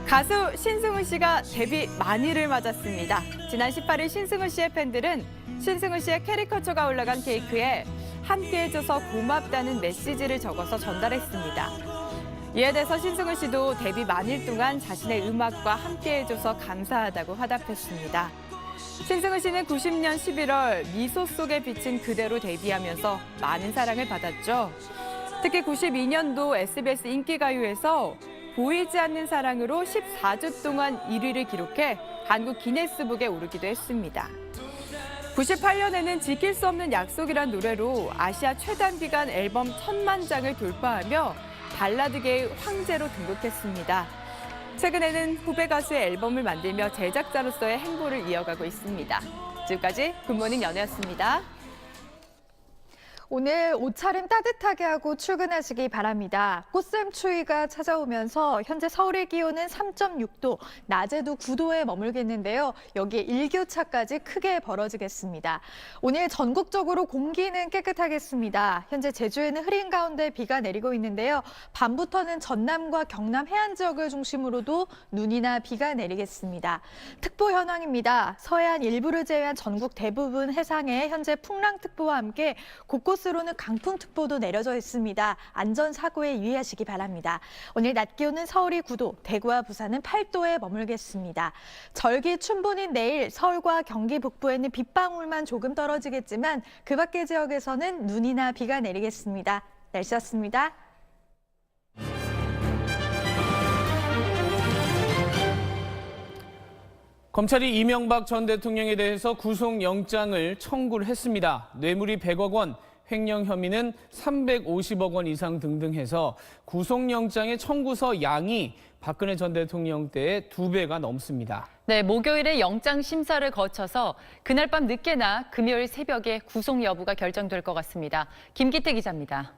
가수 신승우 씨가 데뷔 만일을 맞았습니다. 지난 18일 신승우 씨의 팬들은 신승우 씨의 캐리커처가 올라간 케이크에 함께해줘서 고맙다는 메시지를 적어서 전달했습니다. 이에 대해서 신승우 씨도 데뷔 만일 동안 자신의 음악과 함께해줘서 감사하다고 화답했습니다. 신승우 씨는 90년 11월 미소 속에 비친 그대로 데뷔하면서 많은 사랑을 받았죠. 특히 92년도 SBS 인기가요에서 보이지 않는 사랑으로 14주 동안 1위를 기록해 한국 기네스북에 오르기도 했습니다. 98년에는 지킬 수 없는 약속이란 노래로 아시아 최단기간 앨범 1000만 장을 돌파하며 발라드계의 황제로 등극했습니다. 최근에는 후배 가수의 앨범을 만들며 제작자로서의 행보를 이어가고 있습니다. 지금까지 굿모닝 연애였습니다. 오늘 옷차림 따뜻하게 하고 출근하시기 바랍니다. 꽃샘 추위가 찾아오면서 현재 서울의 기온은 3.6도, 낮에도 9도에 머물겠는데요. 여기에 일교차까지 크게 벌어지겠습니다. 오늘 전국적으로 공기는 깨끗하겠습니다. 현재 제주에는 흐린 가운데 비가 내리고 있는데요. 밤부터는 전남과 경남 해안 지역을 중심으로도 눈이나 비가 내리겠습니다. 특보 현황입니다. 서해안 일부를 제외한 전국 대부분 해상에 현재 풍랑특보와 함께 곳곳으로는 강풍특보도 내려져 있습니다. 안전사고에 유의하시기 바랍니다. 오늘 낮 기온은 서울이 9도, 대구와 부산은 8도에 머물겠습니다. 절기 춘분인 내일 서울과 경기 북부에는 빗방울만 조금 떨어지겠지만 그 밖의 지역에서는 눈이나 비가 내리겠습니다. 날씨였습니다. 검찰이 이명박 전 대통령에 대해서 구속영장을 청구를 했습니다. 뇌물이 100억 원, 횡령 혐의는 350억 원 이상 등등 해서 구속영장의 청구서 양이 박근혜 전 대통령 때의 2배가 넘습니다. 네, 목요일에 영장 심사를 거쳐서 그날 밤 늦게나 금요일 새벽에 구속 여부가 결정될 것 같습니다. 김기태 기자입니다.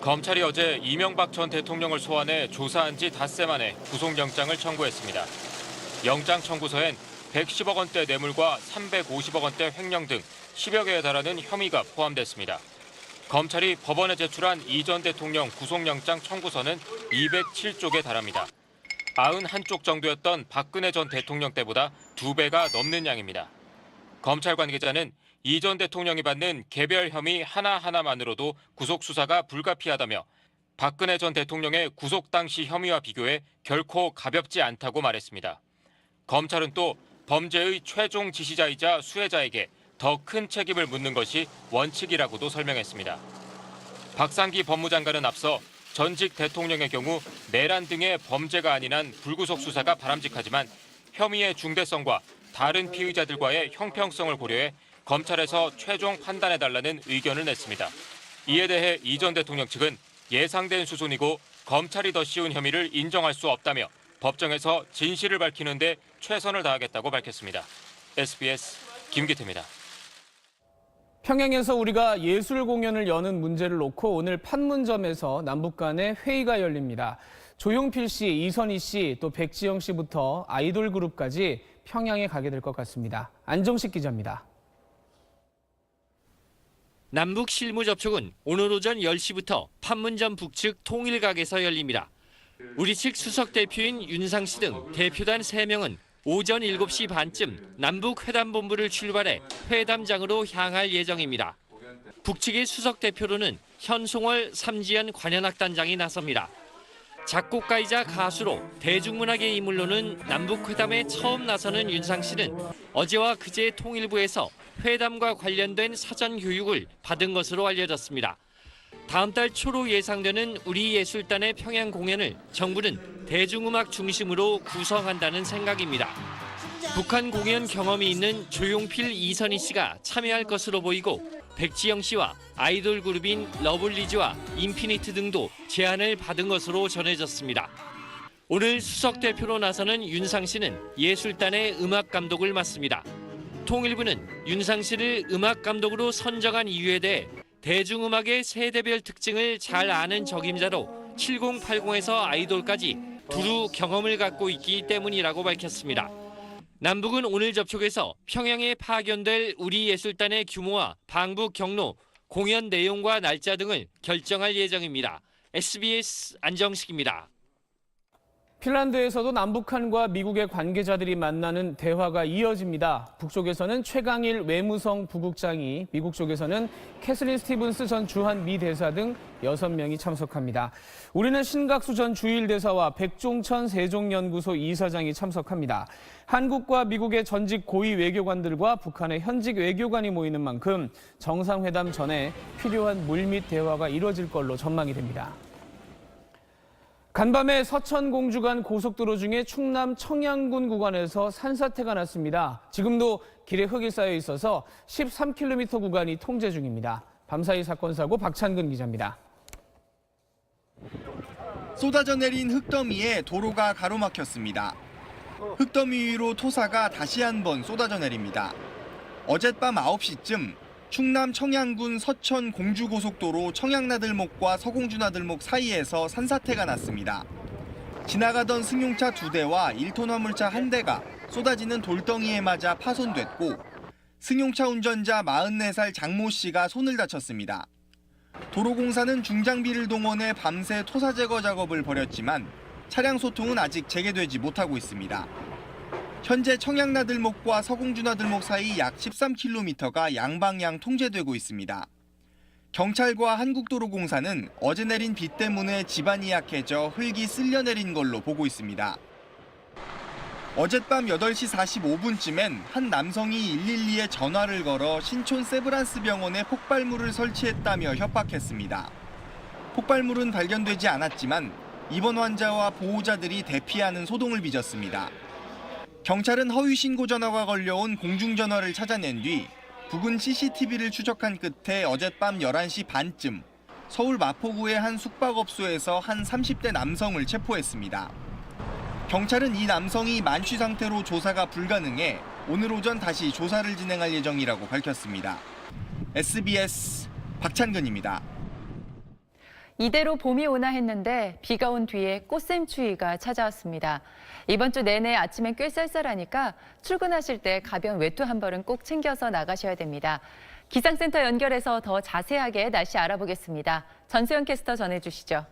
검찰이 어제 이명박 전 대통령을 소환해 조사한 지 닷새 만에 구속영장을 청구했습니다. 영장 청구서엔 110억 원대 뇌물과 350억 원대 횡령 등 10여 개에 달하는 혐의가 포함됐습니다. 검찰이 법원에 제출한 이 전 대통령 구속영장 청구서는 207쪽에 달합니다. 91쪽 정도였던 박근혜 전 대통령 때보다 2배가 넘는 양입니다. 검찰 관계자는 이 전 대통령이 받는 개별 혐의 하나하나만으로도 구속 수사가 불가피하다며 박근혜 전 대통령의 구속 당시 혐의와 비교해 결코 가볍지 않다고 말했습니다. 검찰은 또 범죄의 최종 지시자이자 수혜자에게 더 큰 책임을 묻는 것이 원칙이라고도 설명했습니다. 박상기 법무장관은 앞서 전직 대통령의 경우 내란 등의 범죄가 아닌 한 불구속 수사가 바람직하지만 혐의의 중대성과 다른 피의자들과의 형평성을 고려해 검찰에서 최종 판단해달라는 의견을 냈습니다. 이에 대해 이 전 대통령 측은 예상된 수순이고 검찰이 더 씌운 혐의를 인정할 수 없다며 법정에서 진실을 밝히는 데 최선을 다하겠다고 밝혔습니다. SBS 김기태입니다. 평양에서 우리가 예술 공연을 여는 문제를 놓고 오늘 판문점에서 남북 간의 회의가 열립니다. 조용필 씨, 이선희 씨, 또 백지영 씨부터 아이돌 그룹까지 평양에 가게 될 것 같습니다. 안정식 기자입니다. 남북 실무 접촉은 오늘 오전 10시부터 판문점 북측 통일각에서 열립니다. 우리 측 수석 대표인 윤상 씨 등 대표단 3명은 오전 7시 반쯤 남북 회담본부를 출발해 회담장으로 향할 예정입니다. 북측의 수석 대표로는 현송월 삼지연 관현악단장이 나섭니다. 작곡가이자 가수로 대중문학의 인물로는 남북 회담에 처음 나서는 윤상 씨는 어제와 그제 통일부에서 회담과 관련된 사전 교육을 받은 것으로 알려졌습니다. 다음 달 초로 예상되는 우리 예술단의 평양 공연을 정부는 대중음악 중심으로 구성한다는 생각입니다. 북한 공연 경험이 있는 조용필, 이선희 씨가 참여할 것으로 보이고 백지영 씨와 아이돌 그룹인 러블리즈와 인피니트 등도 제안을 받은 것으로 전해졌습니다. 오늘 수석 대표로 나서는 윤상 씨는 예술단의 음악 감독을 맡습니다. 통일부는 윤상 씨를 음악 감독으로 선정한 이유에 대해 대중음악의 세대별 특징을 잘 아는 적임자로 7080에서 아이돌까지 두루 경험을 갖고 있기 때문이라고 밝혔습니다. 남북은 오늘 접촉에서 평양에 파견될 우리 예술단의 규모와 방북 경로, 공연 내용과 날짜 등을 결정할 예정입니다. SBS 안정식입니다. 핀란드에서도 남북한과 미국의 관계자들이 만나는 대화가 이어집니다. 북쪽에서는 최강일 외무성 부국장이, 미국 쪽에서는 캐슬린 스티븐스 전 주한 미 대사 등 6명이 참석합니다. 우리는 신각수 전 주일 대사와 백종천 세종연구소 이사장이 참석합니다. 한국과 미국의 전직 고위 외교관들과 북한의 현직 외교관이 모이는 만큼 정상회담 전에 필요한 물밑 대화가 이뤄질 걸로 전망이 됩니다. 간밤에 서천공주 간 고속도로 중에 충남 청양군 구간에서 산사태가 났습니다. 지금도 길에 흙이 쌓여 있어서 13km 구간이 통제 중입니다. 밤사이 사건 사고 박찬근 기자입니다. 쏟아져 내린 흙더미에 도로가 가로막혔습니다. 흙더미 위로 토사가 다시 한번 쏟아져 내립니다. 어젯밤 9시쯤 충남 청양군 서천 공주고속도로 청양나들목과 서공주나들목 사이에서 산사태가 났습니다. 지나가던 승용차 2대와 1톤 화물차 1대가 쏟아지는 돌덩이에 맞아 파손됐고 승용차 운전자 44살 장모 씨가 손을 다쳤습니다. 도로공사는 중장비를 동원해 밤새 토사 제거 작업을 벌였지만 차량 소통은 아직 재개되지 못하고 있습니다. 현재 청양나들목과 서공주나들목 사이 약 13km가 양방향 통제되고 있습니다. 경찰과 한국도로공사는 어제 내린 비 때문에 지반이 약해져 흙이 쓸려내린 걸로 보고 있습니다. 어젯밤 8시 45분쯤엔 한 남성이 112에 전화를 걸어 신촌 세브란스 병원에 폭발물을 설치했다며 협박했습니다. 폭발물은 발견되지 않았지만 입원 환자와 보호자들이 대피하는 소동을 빚었습니다. 경찰은 허위 신고 전화가 걸려온 공중전화를 찾아낸 뒤 부근 CCTV를 추적한 끝에 어젯밤 11시 반쯤 서울 마포구의 한 숙박업소에서 한 30대 남성을 체포했습니다. 경찰은 이 남성이 만취 상태로 조사가 불가능해 오늘 오전 다시 조사를 진행할 예정이라고 밝혔습니다. SBS 박찬근입니다. 이대로 봄이 오나 했는데 비가 온 뒤에 꽃샘추위가 찾아왔습니다. 이번 주 내내 아침엔 꽤 쌀쌀하니까 출근하실 때 가벼운 외투 한 벌은 꼭 챙겨서 나가셔야 됩니다. 기상센터 연결해서 더 자세하게 날씨 알아보겠습니다. 전소연 캐스터 전해주시죠.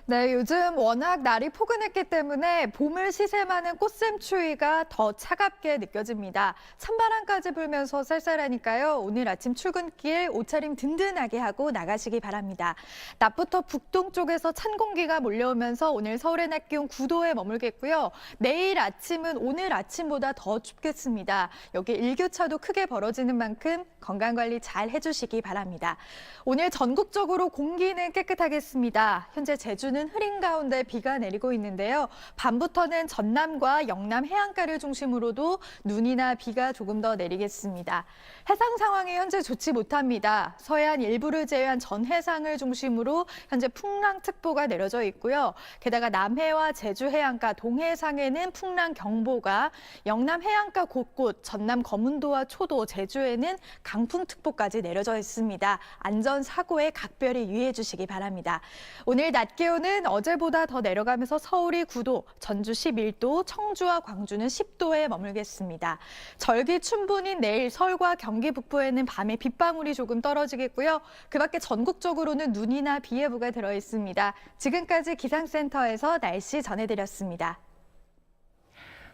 네, 요즘 워낙 날이 포근했기 때문에 봄을 시샘하는 꽃샘추위가 더 차갑게 느껴집니다. 찬바람까지 불면서 쌀쌀하니까요. 오늘 아침 출근길 옷차림 든든하게 하고 나가시기 바랍니다. 낮부터 북동쪽에서 찬 공기가 몰려오면서 오늘 서울의 낮 기온 9도에 머물겠고요. 내일 아침은 오늘 아침보다 더 춥겠습니다. 여기 일교차도 크게 벌어지는 만큼 건강관리 잘 해주시기 바랍니다. 오늘 전국적으로 공기는 깨끗하겠습니다. 현재 제주는 흐린 가운데 비가 내리고 있는데요. 밤부터는 전남과 영남 해안가를 중심으로도 눈이나 비가 조금 더 내리겠습니다. 해상 상황이 현재 좋지 못합니다. 서해안 일부를 제외한 전 해상을 중심으로 현재 풍랑특보가 내려져 있고요. 게다가 남해와 제주 해안가, 동해상에는 풍랑경보가, 영남 해안가 곳곳, 전남 거문도와 초도, 제주에는 강풍특보까지 내려져 있습니다. 안전사고에 각별히 유의해 주시기 바랍니다. 오늘 낮 기온은 어제보다 더 내려가면서 서울이 9도, 전주 11도, 청주와 광주는 10도에 머물겠습니다. 절기춘분인 내일 서울과 경기 북부에는 밤에 빗방울이 조금 떨어지겠고요. 그 밖에 전국적으로는 눈이나 비 예보가 들어 있습니다. 지금까지 기상센터에서 날씨 전해드렸습니다.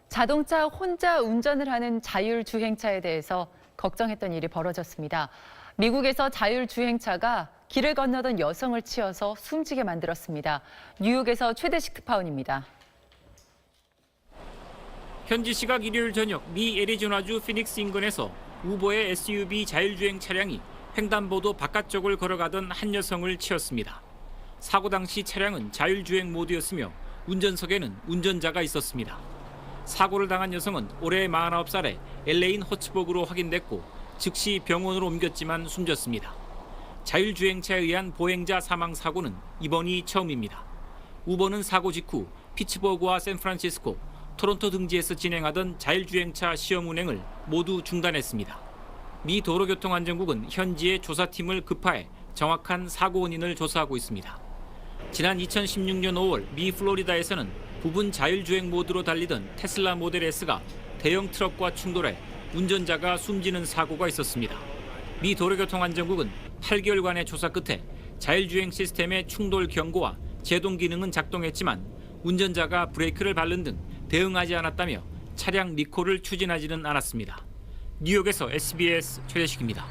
자동차 혼자 운전을 하는 자율주행차에 대해서 걱정했던 일이 벌어졌습니다. 미국에서 자율주행차가 길을 건너던 여성을 치어서 숨지게 만들었습니다. 뉴욕에서 최대식 특파원입니다. 현지 시각 일요일 저녁 미 애리조나주 피닉스 인근에서 우버의 SUV 자율주행 차량이 횡단보도 바깥쪽을 걸어가던 한 여성을 치었습니다. 사고 당시 차량은 자율주행 모드였으며 운전석에는 운전자가 있었습니다. 사고를 당한 여성은 올해 49살에 LA인 허츠버그로 확인됐고 즉시 병원으로 옮겼지만 숨졌습니다. 자율주행차에 의한 보행자 사망 사고는 이번이 처음입니다. 우버는 사고 직후 피츠버그와 샌프란시스코, 토론토 등지에서 진행하던 자율주행차 시험 운행을 모두 중단했습니다. 미 도로교통안전국은 현지의 조사팀을 급파해 정확한 사고 원인을 조사하고 있습니다. 지난 2016년 5월 미 플로리다에서는 부분 자율주행 모드로 달리던 테슬라 모델 S가 대형 트럭과 충돌해 운전자가 숨지는 사고가 있었습니다. 미 도로교통안전국은 8개월간의 조사 끝에 자율주행 시스템의 충돌 경고와 제동 기능은 작동했지만 운전자가 브레이크를 밟는 등 대응하지 않았다며 차량 리콜을 추진하지는 않았습니다. 뉴욕에서 SBS 최대식입니다.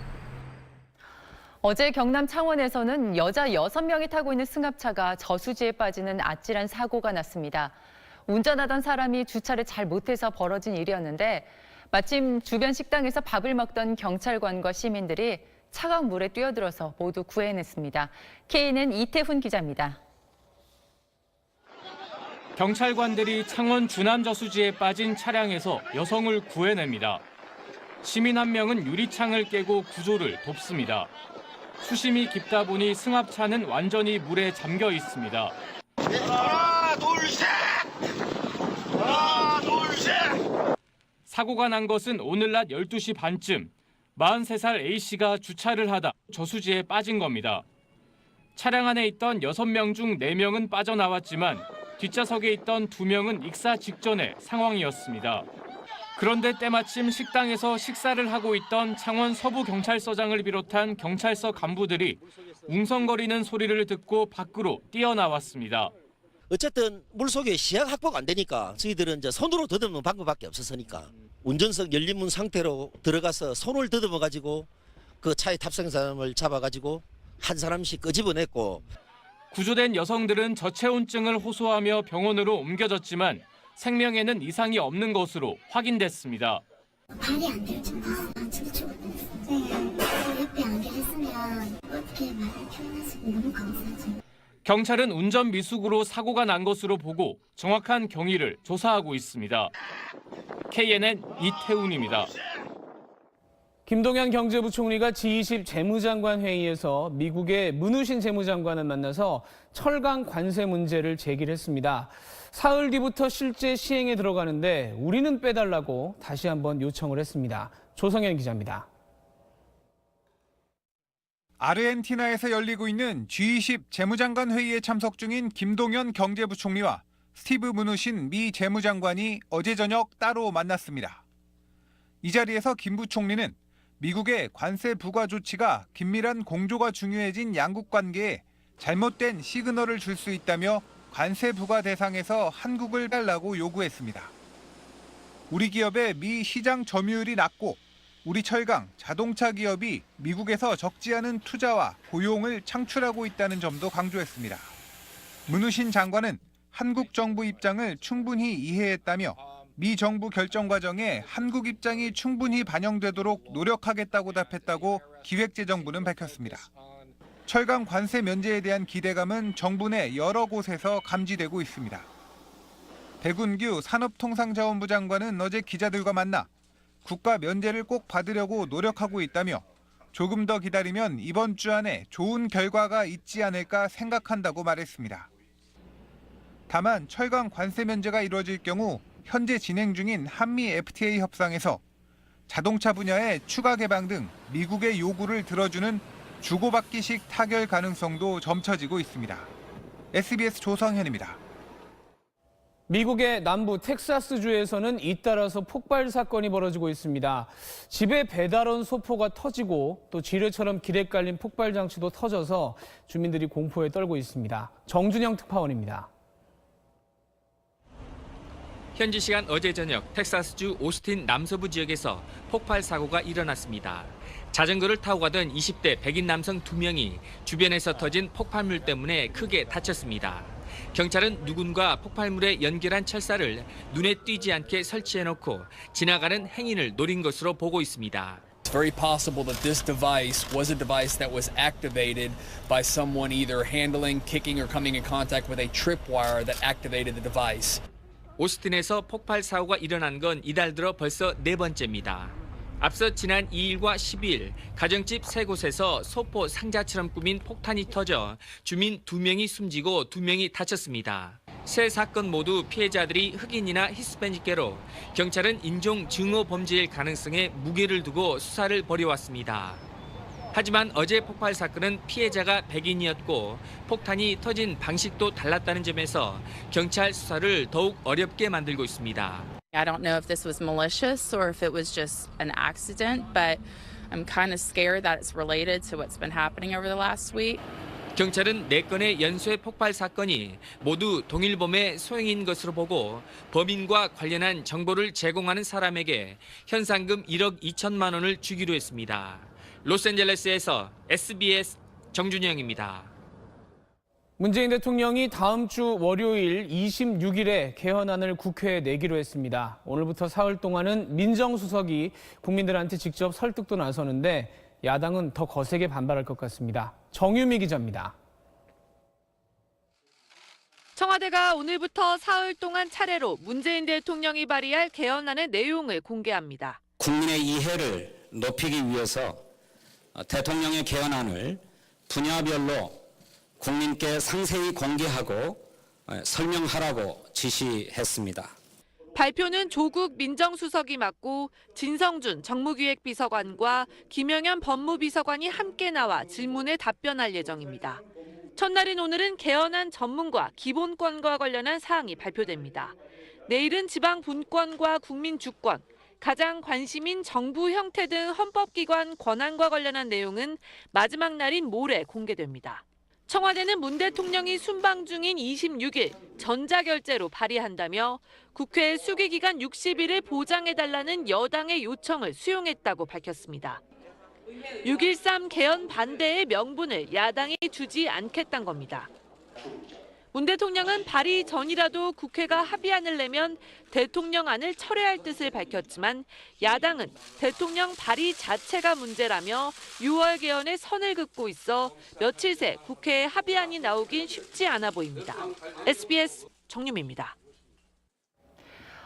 어제 경남 창원에서는 여자 6명이 타고 있는 승합차가 저수지에 빠지는 아찔한 사고가 났습니다. 운전하던 사람이 주차를 잘 못해서 벌어진 일이었는데 마침 주변 식당에서 밥을 먹던 경찰관과 시민들이 차가운 물에 뛰어들어서 모두 구해냈습니다. K는 이태훈 기자입니다. 경찰관들이 창원 주남 저수지에 빠진 차량에서 여성을 구해냅니다. 시민 한 명은 유리창을 깨고 구조를 돕습니다. 수심이 깊다 보니 승합차는 완전히 물에 잠겨 있습니다. 하나, 둘, 셋! 하나, 둘, 셋! 사고가 난 것은 오늘 낮 12시 반쯤 43살 A씨가 주차를 하다 저수지에 빠진 겁니다. 차량 안에 있던 6명 중 4명은 빠져나왔지만 뒷좌석에 있던 2명은 익사 직전의 상황이었습니다. 그런데 때마침 식당에서 식사를 하고 있던 창원 서부경찰서장을 비롯한 경찰서 간부들이 웅성거리는 소리를 듣고 밖으로 뛰어나왔습니다. 어쨌든 물속에 시야 확보가 안 되니까 저희들은 이제 손으로 더듬는 방법밖에 없었으니까 운전석 열린 문 상태로 들어가서 손을 더듬어 가지고 그 차에 탑승한 사람을 잡아 가지고 한 사람씩 끄집어냈고. 구조된 여성들은 저체온증을 호소하며 병원으로 옮겨졌지만 생명에는 이상이 없는 것으로 확인됐습니다. 발이 안 들었지만 옆에 안 계셨으면 어떻게 말을 표현하시고 너무 감사하죠. 경찰은 운전 미숙으로 사고가 난 것으로 보고 정확한 경위를 조사하고 있습니다. KNN 이태훈입니다. 김동연 경제부총리가 G20 재무장관 회의에서 미국의 문우신 재무장관을 만나서 철강 관세 문제를 제기했습니다. 사흘 뒤부터 실제 시행에 들어가는데 우리는 빼달라고 다시 한번 요청을 했습니다. 조성현 기자입니다. 아르헨티나에서 열리고 있는 G20 재무장관 회의에 참석 중인 김동연 경제부총리와 스티브 무누신 미 재무장관이 어제 저녁 따로 만났습니다. 이 자리에서 김 부총리는 미국의 관세 부과 조치가 긴밀한 공조가 중요해진 양국 관계에 잘못된 시그널을 줄 수 있다며 관세 부과 대상에서 한국을 빼달라고 요구했습니다. 우리 기업의 미 시장 점유율이 낮고 우리 철강, 자동차 기업이 미국에서 적지 않은 투자와 고용을 창출하고 있다는 점도 강조했습니다. 문우신 장관은 한국 정부 입장을 충분히 이해했다며 미 정부 결정 과정에 한국 입장이 충분히 반영되도록 노력하겠다고 답했다고 기획재정부는 밝혔습니다. 철강 관세 면제에 대한 기대감은 정부 내 여러 곳에서 감지되고 있습니다. 백운규 산업통상자원부 장관은 어제 기자들과 만나 국가 면제를 꼭 받으려고 노력하고 있다며 조금 더 기다리면 이번 주 안에 좋은 결과가 있지 않을까 생각한다고 말했습니다. 다만 철강 관세 면제가 이루어질 경우 현재 진행 중인 한미 FTA 협상에서 자동차 분야의 추가 개방 등 미국의 요구를 들어주는 주고받기식 타결 가능성도 점쳐지고 있습니다. SBS 조성현입니다. 미국의 남부 텍사스주에서는 잇따라서 폭발 사건이 벌어지고 있습니다. 집에 배달온 소포가 터지고 또 지뢰처럼 길에 깔린 폭발 장치도 터져서 주민들이 공포에 떨고 있습니다. 정준영 특파원입니다. 현지 시간 어제 저녁 텍사스주 오스틴 남서부 지역에서 폭발 사고가 일어났습니다. 자전거를 타고 가던 20대 백인 남성 2명이 주변에서 터진 폭발물 때문에 크게 다쳤습니다. 경찰은 누군가 폭발물에 연결한 철사를 눈에 띄지 않게 설치해놓고 지나가는 행인을 노린 것으로 보고 있습니다. It's very possible that this device was a device that was activated by someone either handling, kicking, or coming in contact with a tripwire that activated the device. 오스틴에서 폭발 사고가 일어난 건 이달 들어 벌써 4번째입니다. 앞서 지난 2일과 12일 가정집 3곳에서 소포 상자처럼 꾸민 폭탄이 터져 주민 2명이 숨지고 2명이 다쳤습니다. 세 사건 모두 피해자들이 흑인이나 히스패닉계로 경찰은 인종 증오 범죄일 가능성에 무게를 두고 수사를 벌여왔습니다. 하지만 어제 폭발 사건은 피해자가 백인이었고 폭탄이 터진 방식도 달랐다는 점에서 경찰 수사를 더욱 어렵게 만들고 있습니다. I don't know if this was malicious or if it was just an accident, but I'm kind of scared that it's related to what's been happening over the last week. 경찰은 4건의 연쇄 폭발 사건이 모두 동일범의 소행인 것으로 보고 범인과 관련한 정보를 제공하는 사람에게 현상금 1억 2천만 원을 주기로 했습니다. 로스앤젤레스에서 SBS 정준영입니다. 문재인 대통령이 다음 주 월요일 26일에 개헌안을 국회에 내기로 했습니다. 오늘부터 사흘 동안은 민정수석이 국민들한테 직접 설득도 나서는데 야당은 더 거세게 반발할 것 같습니다. 정유미 기자입니다. 청와대가 오늘부터 사흘 동안 차례로 문재인 대통령이 발의할 개헌안의 내용을 공개합니다. 국민의 이해를 높이기 위해서 대통령의 개헌안을 분야별로 국민께 상세히 공개하고 설명하라고 지시했습니다. 발표는 조국 민정수석이 맡고 진성준 정무기획비서관과 김영현 법무비서관이 함께 나와 질문에 답변할 예정입니다. 첫날인 오늘은 개헌안 전문과 기본권과 관련한 사항이 발표됩니다. 내일은 지방 분권과 국민 주권, 가장 관심인 정부 형태 등 헌법기관 권한과 관련한 내용은 마지막 날인 모레 공개됩니다. 청와대는 문 대통령이 순방 중인 26일 전자결제로 발의한다며 국회 수기기간 60일을 보장해달라는 여당의 요청을 수용했다고 밝혔습니다. 6.13 개헌 반대의 명분을 야당이 주지 않겠다는 겁니다. 문 대통령은 발의 전이라도 국회가 합의안을 내면 대통령안을 철회할 뜻을 밝혔지만 야당은 대통령 발의 자체가 문제라며 6월 개헌에 선을 긋고 있어 며칠 새 국회에 합의안이 나오긴 쉽지 않아 보입니다. SBS 정유미입니다.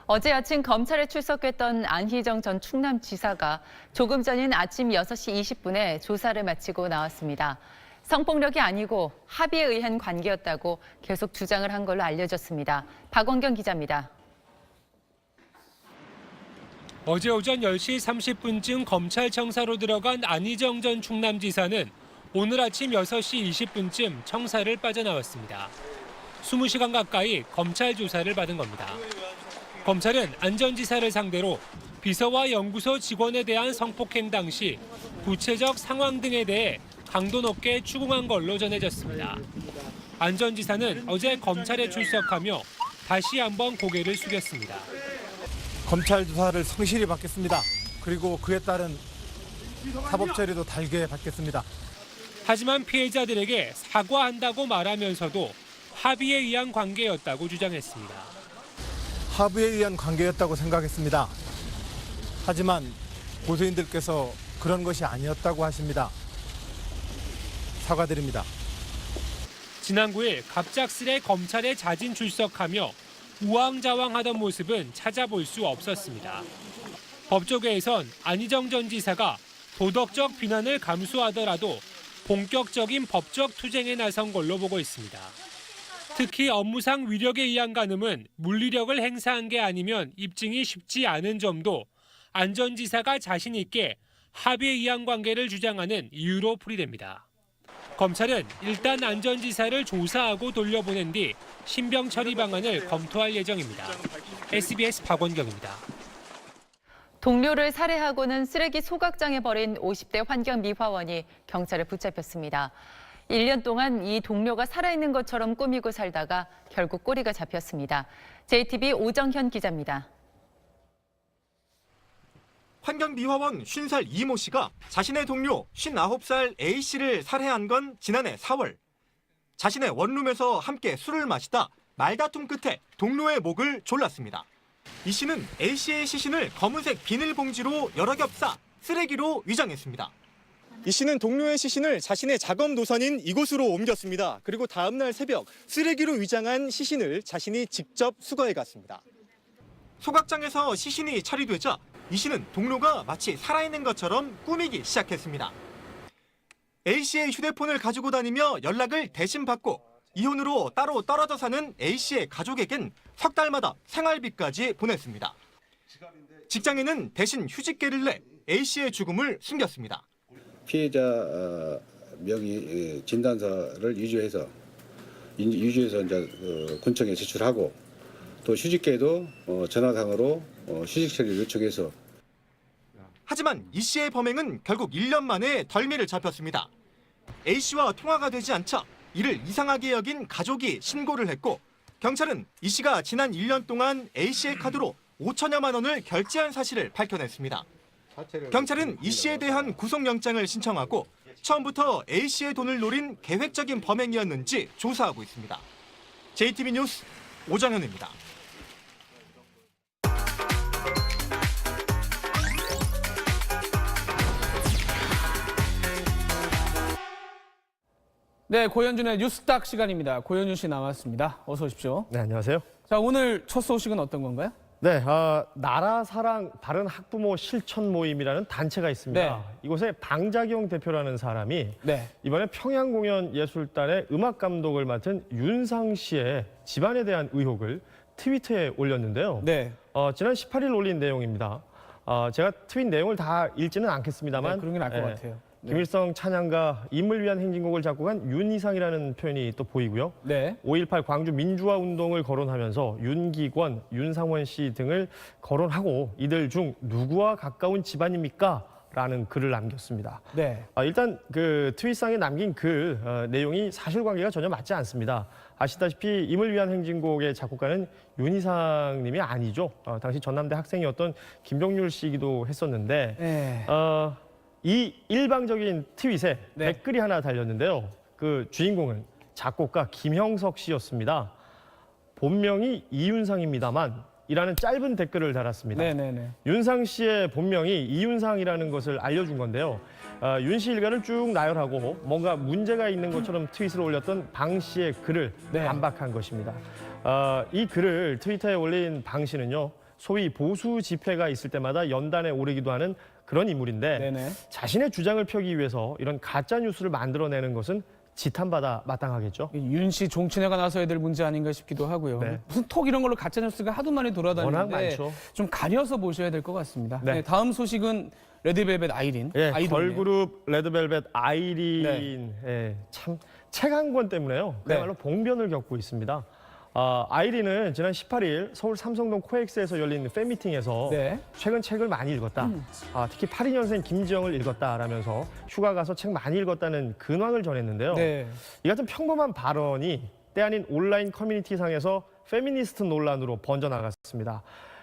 어제 아침 검찰에 출석했던 안희정 전 충남지사가 조금 전인 아침 6시 20분에 조사를 마치고 나왔습니다. 성폭력이 아니고 합의에 의한 관계였다고 계속 주장을 한 걸로 알려졌습니다. 박원경 기자입니다. 어제 오전 10시 30분쯤 검찰청사로 들어간 안희정 전 충남지사는 오늘 아침 6시 20분쯤 청사를 빠져나왔습니다. 20시간 가까이 검찰 조사를 받은 겁니다. 검찰은 안 전 지사를 상대로 비서와 연구소 직원에 대한 성폭행 당시 구체적 상황 등에 대해 강도 높게 추궁한 걸로 전해졌습니다. 안 전 지사는 어제 검찰에 출석하며 다시 한번 고개를 숙였습니다. 검찰 조사를 성실히 받겠습니다. 그리고 그에 따른 사법 처리도 달게 받겠습니다. 하지만 피해자들에게 사과한다고 말하면서도 합의에 의한 관계였다고 주장했습니다. 합의에 의한 관계였다고 생각했습니다. 하지만 고소인들께서 그런 것이 아니었다고 하십니다. 사과드립니다. 지난 9일 갑작스레 검찰에 자진 출석하며 우왕좌왕하던 모습은 찾아볼 수 없었습니다. 법조계에선 안희정 전 지사가 도덕적 비난을 감수하더라도 본격적인 법적 투쟁에 나선 걸로 보고 있습니다. 특히 업무상 위력에 의한 간음은 물리력을 행사한 게 아니면 입증이 쉽지 않은 점도 안 전 지사가 자신 있게 합의에 의한 관계를 주장하는 이유로 풀이됩니다. 검찰은 일단 안 전 지사를 조사하고 돌려보낸 뒤 신병 처리 방안을 검토할 예정입니다. SBS 박원경입니다. 동료를 살해하고는 쓰레기 소각장에 버린 50대 환경미화원이 경찰에 붙잡혔습니다. 1년 동안 이 동료가 살아있는 것처럼 꾸미고 살다가 결국 꼬리가 잡혔습니다. JTB 오정현 기자입니다. 환경미화원 50살 이모 씨가 자신의 동료 59살 A 씨를 살해한 건 지난해 4월. 자신의 원룸에서 함께 술을 마시다 말다툼 끝에 동료의 목을 졸랐습니다. 이 씨는 A 씨의 시신을 검은색 비닐봉지로 여러 겹 싸 쓰레기로 위장했습니다. 이 씨는 동료의 시신을 자신의 작업 노선인 이곳으로 옮겼습니다. 그리고 다음 날 새벽 쓰레기로 위장한 시신을 자신이 직접 수거해 갔습니다. 소각장에서 시신이 처리되자 이 씨는 동료가 마치 살아있는 것처럼 꾸미기 시작했습니다. A 씨의 휴대폰을 가지고 다니며 연락을 대신 받고 이혼으로 따로 떨어져 사는 A 씨의 가족에겐 석 달마다 생활비까지 보냈습니다. 직장인은 대신 휴직계를 내 A 씨의 죽음을 숨겼습니다. 피해자 명의 진단서를 유지해서 이제 군청에 제출하고 또 휴직계도 전화상으로 휴직 처리를 요청해서. 하지만 이 씨의 범행은 결국 1년 만에 덜미를 잡혔습니다. A 씨와 통화가 되지 않자 이를 이상하게 여긴 가족이 신고를 했고 경찰은 이 씨가 지난 1년 동안 A 씨의 카드로 5천여만 원을 결제한 사실을 밝혀냈습니다. 경찰은 이 씨에 대한 구속영장을 신청하고 처음부터 A 씨의 돈을 노린 계획적인 범행이었는지 조사하고 있습니다. JTB 뉴스 오정현입니다. 네, 고현준의 뉴스닥 시간입니다. 고현준 씨 나왔습니다. 어서 오십시오. 네, 안녕하세요. 자, 오늘 첫 소식은 어떤 건가요? 네, 나라사랑 바른 학부모 실천 모임이라는 단체가 있습니다. 네. 이곳에 방자경 대표라는 사람이 네. 이번에 평양공연예술단의 음악 감독을 맡은 윤상 씨의 집안에 대한 의혹을 트위터에 올렸는데요. 네. 지난 18일 올린 내용입니다. 제가 트윗 내용을 다 읽지는 않겠습니다만 네, 그런 게 나을 것 같아요. 네. 김일성 찬양가 임을 위한 행진곡을 작곡한 윤이상이라는 표현이 또 보이고요. 네. 5.18 광주 민주화 운동을 거론하면서 윤기권, 윤상원 씨 등을 거론하고 이들 중 누구와 가까운 집안입니까? 라는 글을 남겼습니다. 네. 일단 그 트윗상에 남긴 글 내용이 사실관계가 전혀 맞지 않습니다. 아시다시피 임을 위한 행진곡의 작곡가는 윤이상 님이 아니죠. 당시 전남대 학생이었던 김병률 씨이기도 했었는데 네. 이 일방적인 트윗에 네. 댓글이 하나 달렸는데요. 그 주인공은 작곡가 김형석 씨였습니다. 본명이 이윤상입니다만 이라는 짧은 댓글을 달았습니다. 네네네. 윤상 씨의 본명이 이윤상이라는 것을 알려준 건데요. 윤 씨 일가를 쭉 나열하고 뭔가 문제가 있는 것처럼 트윗을 올렸던 방 씨의 글을 네. 반박한 것입니다. 이 글을 트위터에 올린 방 씨는요. 소위 보수 집회가 있을 때마다 연단에 오르기도 하는 그런 인물인데 네네. 자신의 주장을 펴기 위해서 이런 가짜 뉴스를 만들어내는 것은 지탄받아 마땅하겠죠. 윤 씨 종친회가 나서야 될 문제 아닌가 싶기도 하고요. 네. 무슨 톡 이런 걸로 가짜 뉴스가 하도 많이 워낙 돌아다니는데 많죠. 좀 가려서 보셔야 될 것 같습니다. 네. 네, 다음 소식은 레드벨벳 아이린. 예, 아이돌이네요. 걸그룹 레드벨벳 아이린 참 책 한 권 때문에요. 그야말로 봉변을 겪고 있습니다. 아이린은 지난 18일 서울 삼성동 코엑스에서 열린 팬미팅에서 최근 책을 많이 읽었다. 특히 82년생 김지영을 읽었다라면서 휴가 가서 책 많이 읽었다는 근황을 전했는데요. 이 같은 평범한 발언이 때 아닌 온라인 커뮤니티상에서 페미니스트 논란으로 번져나갔습니다.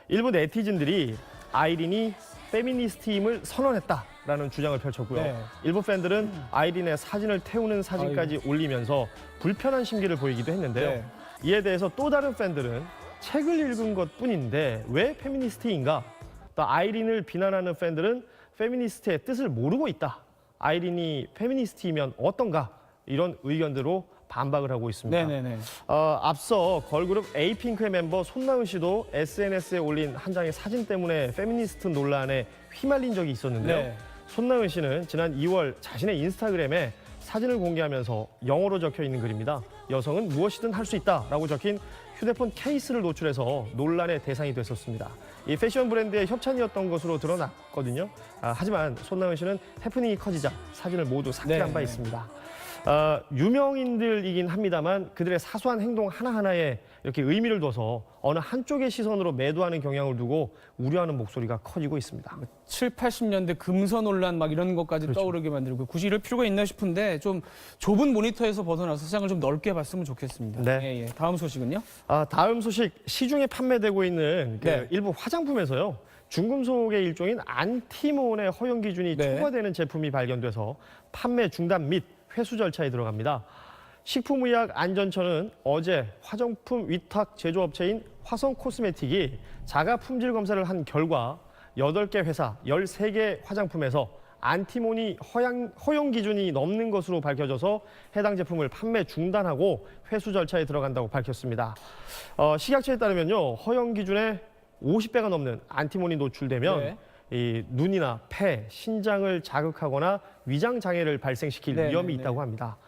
일부 네티즌들이 아이린이 페미니스트임을 선언했다라는 주장을 펼쳤고요. 일부 팬들은 아이린의 사진을 태우는 사진까지 올리면서 불편한 심기를 보이기도 했는데요. 이에 대해서 또 다른 팬들은 책을 읽은 것뿐인데 왜 페미니스트인가? 또 아이린을 비난하는 팬들은 페미니스트의 뜻을 모르고 있다. 아이린이 페미니스트이면 어떤가? 이런 의견으로 반박을 하고 있습니다. 앞서 걸그룹 에이핑크의 멤버 손나은 씨도 SNS에 올린 한 장의 사진 때문에 페미니스트 논란에 휘말린 적이 있었는데요. 손나은 씨는 지난 2월 자신의 인스타그램에 사진을 공개하면서 영어로 적혀 있는 글입니다. 여성은 무엇이든 할 수 있다라고 적힌 휴대폰 케이스를 노출해서 논란의 대상이 됐었습니다. 이 패션 브랜드의 협찬이었던 것으로 드러났거든요. 하지만 손나은 씨는 해프닝이 커지자 사진을 모두 삭제한 바 있습니다. 유명인들이긴 합니다만 그들의 사소한 행동 하나하나에 이렇게 의미를 둬서 어느 한쪽의 시선으로 매도하는 경향을 두고 우려하는 목소리가 커지고 있습니다. 7, 80년대 금서 논란 막 이런 것까지 떠오르게 만들고 굳이 이럴 필요가 있나 싶은데 좀 좁은 모니터에서 벗어나서 세상을 좀 넓게 봤으면 좋겠습니다. 다음 소식은요? 다음 소식, 시중에 판매되고 있는 일부 화장품에서요. 중금속의 일종인 안티몬의 허용 기준이 초과되는 제품이 발견돼서 판매 중단 및 회수 절차에 들어갑니다. 식품의약안전처는 어제 화장품 위탁 제조업체인 화성 코스메틱이 자가 품질 검사를 한 결과 8개 회사 13개 화장품에서 안티몬이 허용 기준이 넘는 것으로 밝혀져서 해당 제품을 판매 중단하고 회수 절차에 들어간다고 밝혔습니다. 식약처에 따르면요, 허용 기준에 50배가 넘는 안티몬이 노출되면 이 눈이나 폐, 신장을 자극하거나 위장 장애를 발생시킬 위험이 있다고 합니다.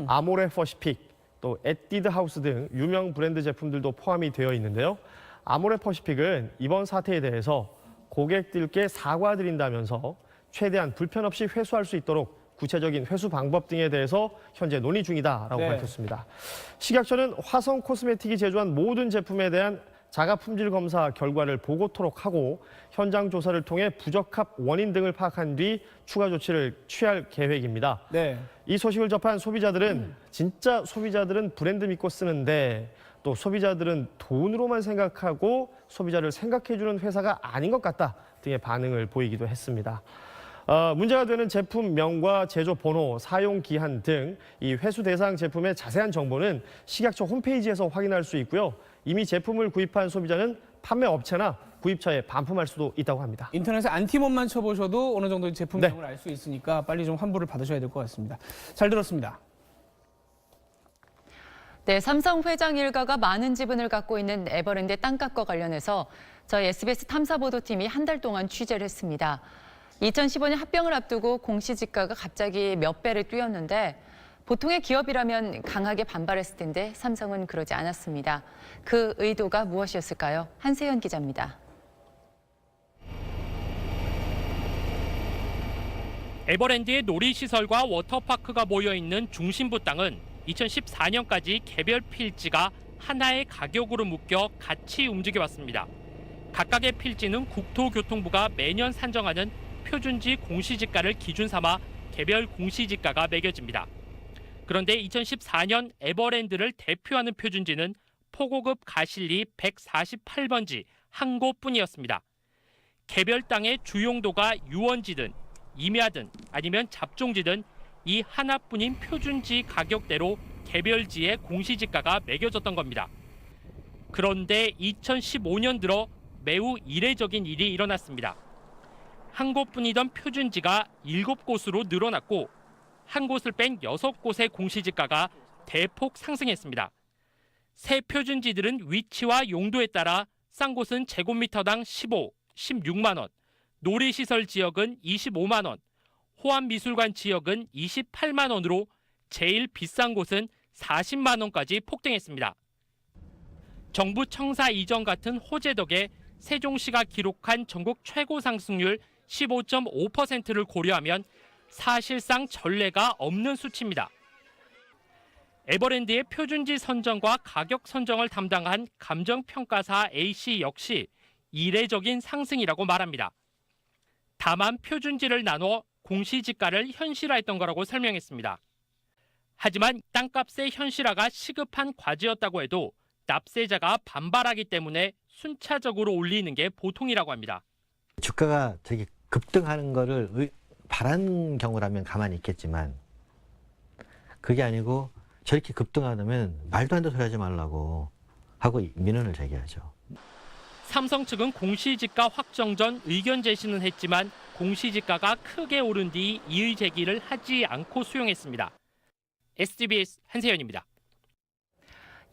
아모레 퍼시픽, 또 에뛰드 하우스 등 유명 브랜드 제품들도 포함이 되어 있는데요. 아모레 퍼시픽은 이번 사태에 대해서 고객들께 사과드린다면서 최대한 불편 없이 회수할 수 있도록 구체적인 회수 방법 등에 대해서 현재 논의 중이다라고 밝혔습니다. 식약처는 화성 코스메틱이 제조한 모든 제품에 대한 자가 품질 검사 결과를 보고토록 하고 현장 조사를 통해 부적합 원인 등을 파악한 뒤 추가 조치를 취할 계획입니다. 이 소식을 접한 소비자들은 진짜 소비자들은 브랜드 믿고 쓰는데 또 소비자들은 돈으로만 생각하고 소비자를 생각해주는 회사가 아닌 것 같다 등의 반응을 보이기도 했습니다. 문제가 되는 제품명과 제조 번호, 사용 기한 등 이 회수 대상 제품의 자세한 정보는 식약처 홈페이지에서 확인할 수 있고요. 이미 제품을 구입한 소비자는 판매 업체나 구입처에 반품할 수도 있다고 합니다. 인터넷에 안티몬만 쳐보셔도 어느 정도 제품명을 알 수 있으니까 빨리 좀 환불을 받으셔야 될 것 같습니다. 잘 들었습니다. 삼성 회장 일가가 많은 지분을 갖고 있는 에버랜드 땅값과 관련해서 저희 SBS 탐사보도팀이 한 달 동안 취재를 했습니다. 2015년 합병을 앞두고 공시지가가 갑자기 몇 배를 뛰었는데 보통의 기업이라면 강하게 반발했을 텐데 삼성은 그러지 않았습니다. 그 의도가 무엇이었을까요? 한세연 기자입니다. 에버랜드의 놀이시설과 워터파크가 모여있는 중심부 땅은 2014년까지 개별 필지가 하나의 가격으로 묶여 같이 움직여왔습니다. 각각의 필지는 국토교통부가 매년 산정하는 표준지 공시지가를 기준 삼아 개별 공시지가가 매겨집니다. 그런데 2014년 에버랜드를 대표하는 표준지는 포고급 가실리 148번지 한 곳뿐이었습니다. 개별 땅의 주용도가 유원지든 임야든 아니면 잡종지든 이 하나뿐인 표준지 가격대로 개별지의 공시지가가 매겨졌던 겁니다. 그런데 2015년 들어 매우 이례적인 일이 일어났습니다. 한 곳뿐이던 표준지가 7곳으로 늘어났고 한 곳을 뺀 6곳의 공시지가가 대폭 상승했습니다. 새 표준지들은 위치와 용도에 따라 싼 곳은 제곱미터당 15, 16만 원, 놀이시설 지역은 25만 원, 호암미술관 지역은 28만 원으로 제일 비싼 곳은 40만 원까지 폭등했습니다. 정부 청사 이전 같은 호재 덕에 세종시가 기록한 전국 최고 상승률 15.5%를 고려하면 사실상 전례가 없는 수치입니다. 에버랜드의 표준지 선정과 가격 선정을 담당한 감정평가사 A씨 역시 이례적인 상승이라고 말합니다. 다만 표준지를 나눠 공시지가를 현실화했던 거라고 설명했습니다. 하지만 땅값의 현실화가 시급한 과제였다고 해도 납세자가 반발하기 때문에 순차적으로 올리는 게 보통이라고 합니다. 주가가 저기 급등하는 거를 바란 경우라면 가만히 있겠지만 그게 아니고 저렇게 급등하면 말도 안 되는 소리 하지 말라고 하고 민원을 제기하죠. 삼성 측은 공시지가 확정 전 의견 제시는 했지만 공시지가가 크게 오른 뒤 이의 제기를 하지 않고 수용했습니다. SBS 한세연입니다.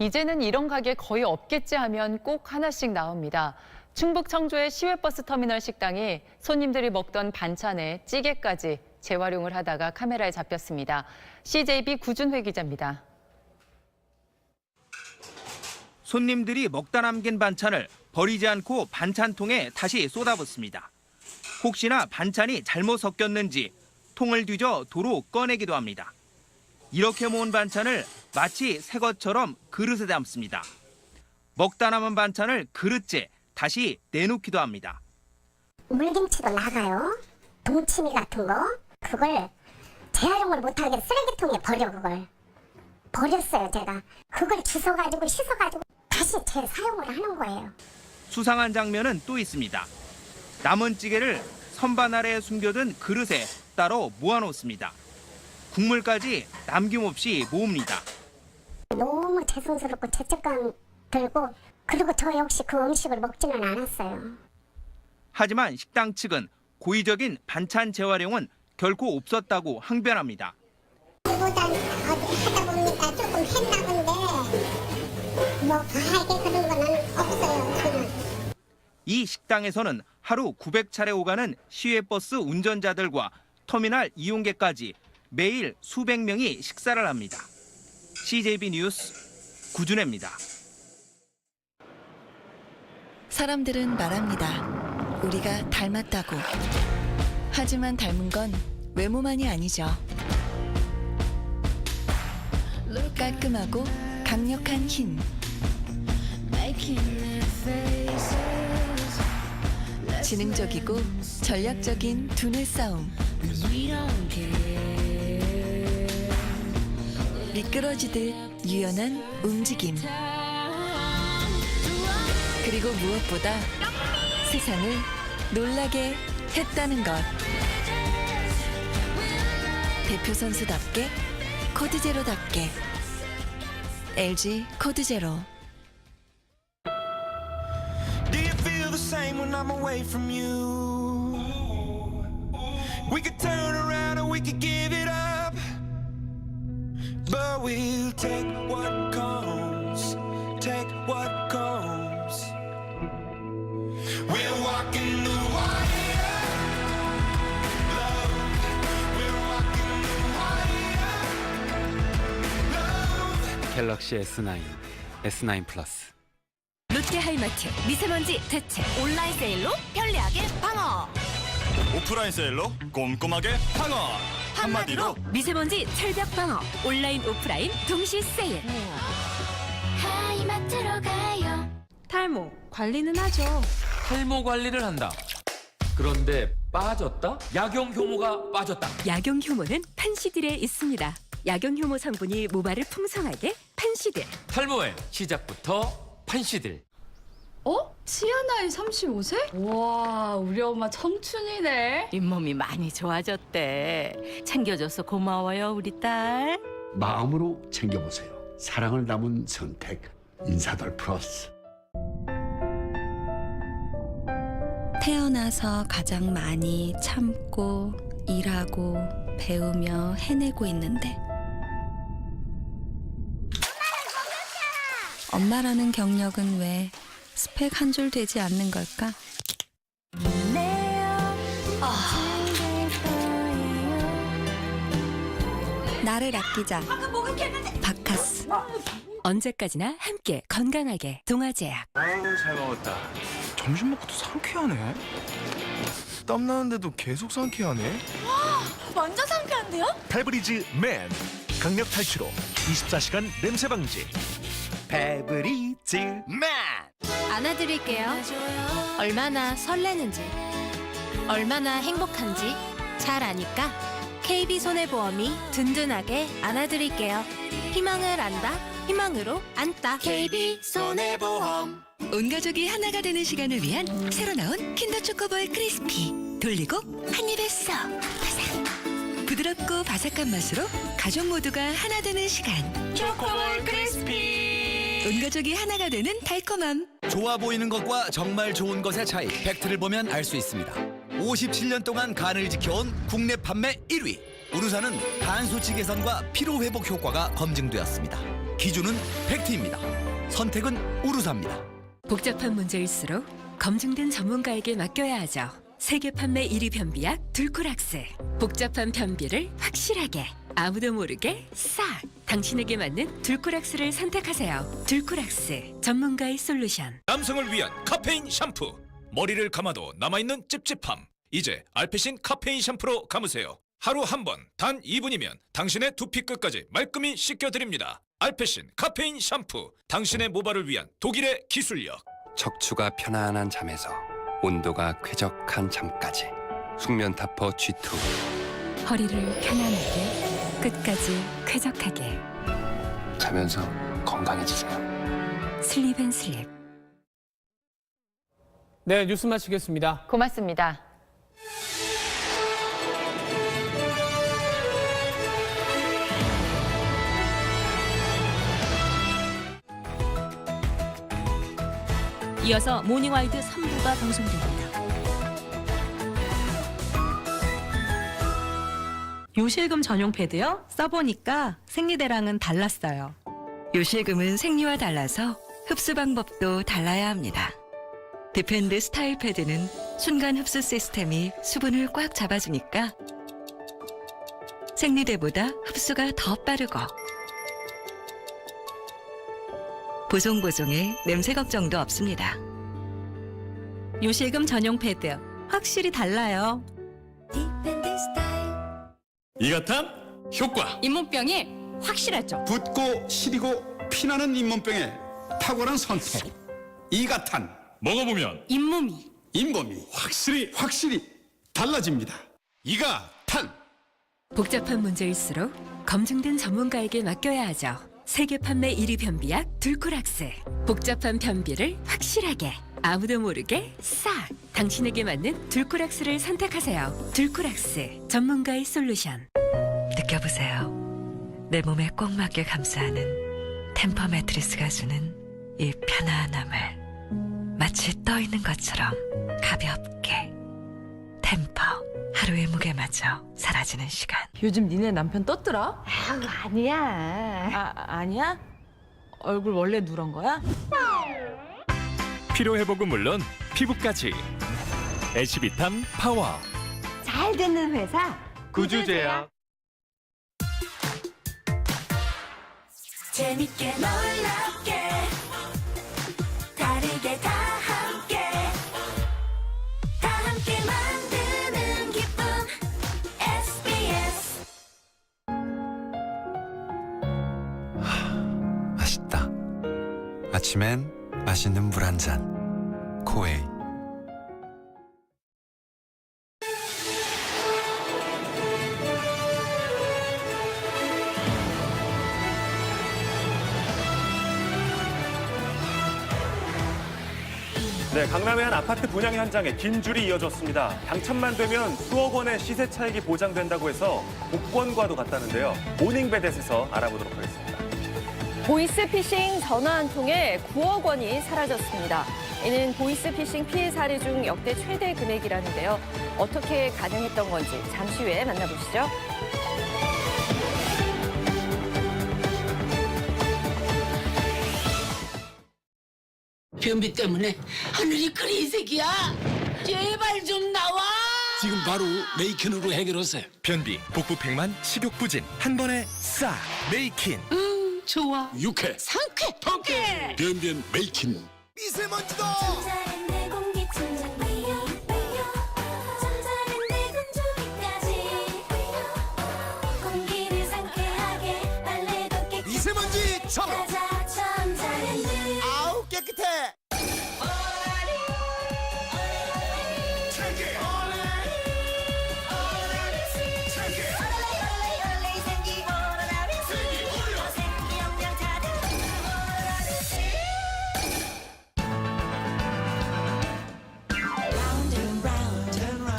이제는 이런 가게 거의 없겠지 하면 꼭 하나씩 나옵니다. 충북 청주의 시외버스 터미널 식당이 손님들이 먹던 반찬에 찌개까지 재활용을 하다가 카메라에 잡혔습니다. CJB 구준회 기자입니다. 손님들이 먹다 남긴 반찬을 버리지 않고 반찬통에 다시 쏟아붓습니다. 혹시나 반찬이 잘못 섞였는지 통을 뒤져 도로 꺼내기도 합니다. 이렇게 모은 반찬을 마치 새 것처럼 그릇에 담습니다. 먹다 남은 반찬을 그릇째 다시 내놓기도 합니다. 물김치도 나가요. 동치미 같은 거. 그걸 재활용을 못하게 쓰레기통에 버려 그걸. 버렸어요 제가. 그걸 주워가지고 씻어가지고 다시 재사용을 하는 거예요. 수상한 장면은 또 있습니다. 남은 찌개를 선반 아래에 숨겨둔 그릇에 따로 모아놓습니다. 국물까지 남김없이 모읍니다. 너무 죄송스럽고 죄책감 들고 그리고 저 역시 그 음식을 먹지는 않았어요. 하지만 식당 측은 고의적인 반찬 재활용은 결코 없었다고 항변합니다. 그보다 하다 보니까 조금 했나 본데 뭐 과하게 그런 거는 없어요. 저는. 이 식당에서는 하루 900차례 오가는 시외버스 운전자들과 터미널 이용객까지 매일 수백 명이 식사를 합니다. CJB 뉴스 구준혜입니다. 사람들은 말합니다. 우리가 닮았다고. 하지만 닮은 건 외모만이 아니죠. 깔끔하고 강력한 힘. 지능적이고 전략적인 두뇌 싸움. 미끄러지듯 유연한 움직임. 그리고 무엇보다 세상을 놀라게 했다는 것. 대표 선수답게 코드제로답게 LG 코드제로. Do you feel the same when I'm away from you? We could turn around and we could give it up, but we'll take what comes, take what comes. We're walking the wire, love. We're walking the wire, love. 갤럭시 S9, S9 플러스. 롯데 하이마트 미세먼지 대책 온라인 세일로 편리하게 방어. 오프라인 세일로 꼼꼼하게 방어. 한마디로 미세먼지 철벽 방어 온라인 오프라인 동시 세일. 하이마트로 가요. 탈모 관리는 하죠. 탈모 관리를 한다. 그런데 빠졌다? 약용 효모가 빠졌다. 약용 효모는 판시딜에 있습니다. 약용 효모 성분이 모발을 풍성하게 판시딜. 탈모의 시작부터 판시들. 치아 나이 35세? 와, 우리 엄마 청춘이네. 잇몸이 많이 좋아졌대. 챙겨줘서 고마워요, 우리 딸. 마음으로 챙겨보세요. 사랑을 담은 선택, 인사돌 플러스. 태어나서 가장 많이 참고 일하고 배우며 해내고 있는데 엄마라는 경력은 왜 스펙 한 줄 되지 않는 걸까? 나를 아끼자. 바카스. 언제까지나 함께 건강하게 동아제약. 잘 먹었다. 점심 먹고도 상쾌하네. 땀 나는데도 계속 상쾌하네. 완전 상쾌한데요? 페브리즈 맨 강력 탈취로 24시간 냄새 방지. 페브리즈 맨. 안아드릴게요. 얼마나 설레는지, 얼마나 행복한지 잘 아니까 KB손해보험이 든든하게 안아드릴게요. 희망을 안다, 희망으로 안다. KB손해보험. 온 가족이 하나가 되는 시간을 위한 새로 나온 킨더 초코볼 크리스피. 돌리고 한 입에 쏙. 바삭. 부드럽고 바삭한 맛으로 가족 모두가 하나 되는 시간. 초코볼 크리스피. 온 가족이 하나가 되는 달콤함. 좋아 보이는 것과 정말 좋은 것의 차이, 팩트를 보면 알 수 있습니다. 57년 동안 간을 지켜온 국내 판매 1위. 우루사는 간 수치 개선과 피로 회복 효과가 검증되었습니다. 기준은 팩트입니다. 선택은 우루사입니다. 복잡한 문제일수록 검증된 전문가에게 맡겨야 하죠. 세계 판매 1위 변비약 둘코락스. 복잡한 변비를 확실하게, 아무도 모르게 싹! 당신에게 맞는 둘코락스를 선택하세요. 둘코락스, 전문가의 솔루션. 남성을 위한 카페인 샴푸. 머리를 감아도 남아있는 찝찝함. 이제 알페신 카페인 샴푸로 감으세요. 하루 한 번, 단 2분이면 당신의 두피 끝까지 말끔히 씻겨드립니다. 알페신 카페인 샴푸. 당신의 모발을 위한 독일의 기술력. 척추가 편안한 잠에서 온도가 쾌적한 잠까지. 숙면 타퍼 G2. 허리를 편안하게, 끝까지 쾌적하게. 자면서 건강해지세요. 슬립앤슬립. 네, 뉴스 마치겠습니다. 고맙습니다. 이어서 모닝와이드 3부가 방송됩니다. 요실금 전용 패드요? 써보니까 생리대랑은 달랐어요. 요실금은 생리와 달라서 흡수 방법도 달라야 합니다. 디펜드 스타일 패드는 순간 흡수 시스템이 수분을 꽉 잡아주니까 생리대보다 흡수가 더 빠르고 보송보송해 냄새 걱정도 없습니다. 요실금 전용 패드 확실히 달라요. 이가탄 효과. 잇몸병이 확실하죠. 붓고 시리고 피나는 잇몸병에 탁월한 선택. 이가탄. 먹어보면 잇몸이 확실히 달라집니다. 이가탄. 복잡한 문제일수록 검증된 전문가에게 맡겨야 하죠. 세계 판매 1위 변비약 둘코락스. 복잡한 변비를 확실하게, 아무도 모르게 싹! 당신에게 맞는 둘코락스를 선택하세요. 둘코락스, 전문가의 솔루션. 느껴보세요. 내 몸에 꼭 맞게 감싸는 템퍼 매트리스가 주는 이 편안함을. 마치 떠 있는 것처럼 가볍게. 템퍼. 하루의 무게마저 사라지는 시간. 요즘 니네 남편 떴더라? 아니야. 아니야? 얼굴 원래 누런 거야? 피로 회복은 물론 피부까지. 에시비탐 파워. 잘 듣는 회사 구주제약. 재밌게 놀랍게 다르게 다 함께 다 함께 만드는 기쁨 SBS. 맛있다. 아침엔 맛있는 물 한 잔. 코웨이. 네, 강남의 한 아파트 분양 현장에 긴 줄이 이어졌습니다. 당첨만 되면 수억 원의 시세 차익이 보장된다고 해서 복권과도 같다는데요. 모닝베댓에서 알아보도록 하겠습니다. 보이스피싱 전화 한 통에 9억 원이 사라졌습니다. 이는 보이스피싱 피해 사례 중 역대 최대 금액이라는데요. 어떻게 가능했던 건지 잠시 후에 만나보시죠. 변비 때문에 하늘이 그리 색이야. 제발 좀 나와. 지금 바로 메이킨으로 해결하세요. 변비, 복부팽만, 식욕부진 한 번에 싹 메이킨. 좋아. 유쾌, 상쾌, 통쾌. 변변 메이킨. 미세먼지도 깨끗해.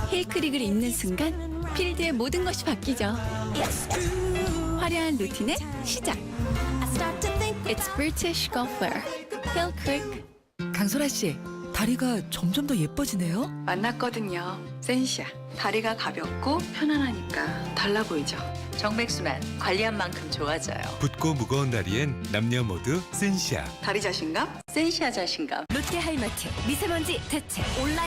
힐크릭을 입는 순간 필드의 모든 것이 바뀌죠. 화려한 루틴의 시작. It's British golfer. 힐크릭. 강소라 씨, 다리가 점점 더 예뻐지네요. 만났거든요. 센시아. 다리가 가볍고 편안하니까 달라 보이죠. 정맥순환 관리한 만큼 좋아져요. 붓고 무거운 다리엔 남녀 모두 센시아. 다리 자신감, 센시아 자신감. 롯데 하이마트 미세먼지 대책 온라인.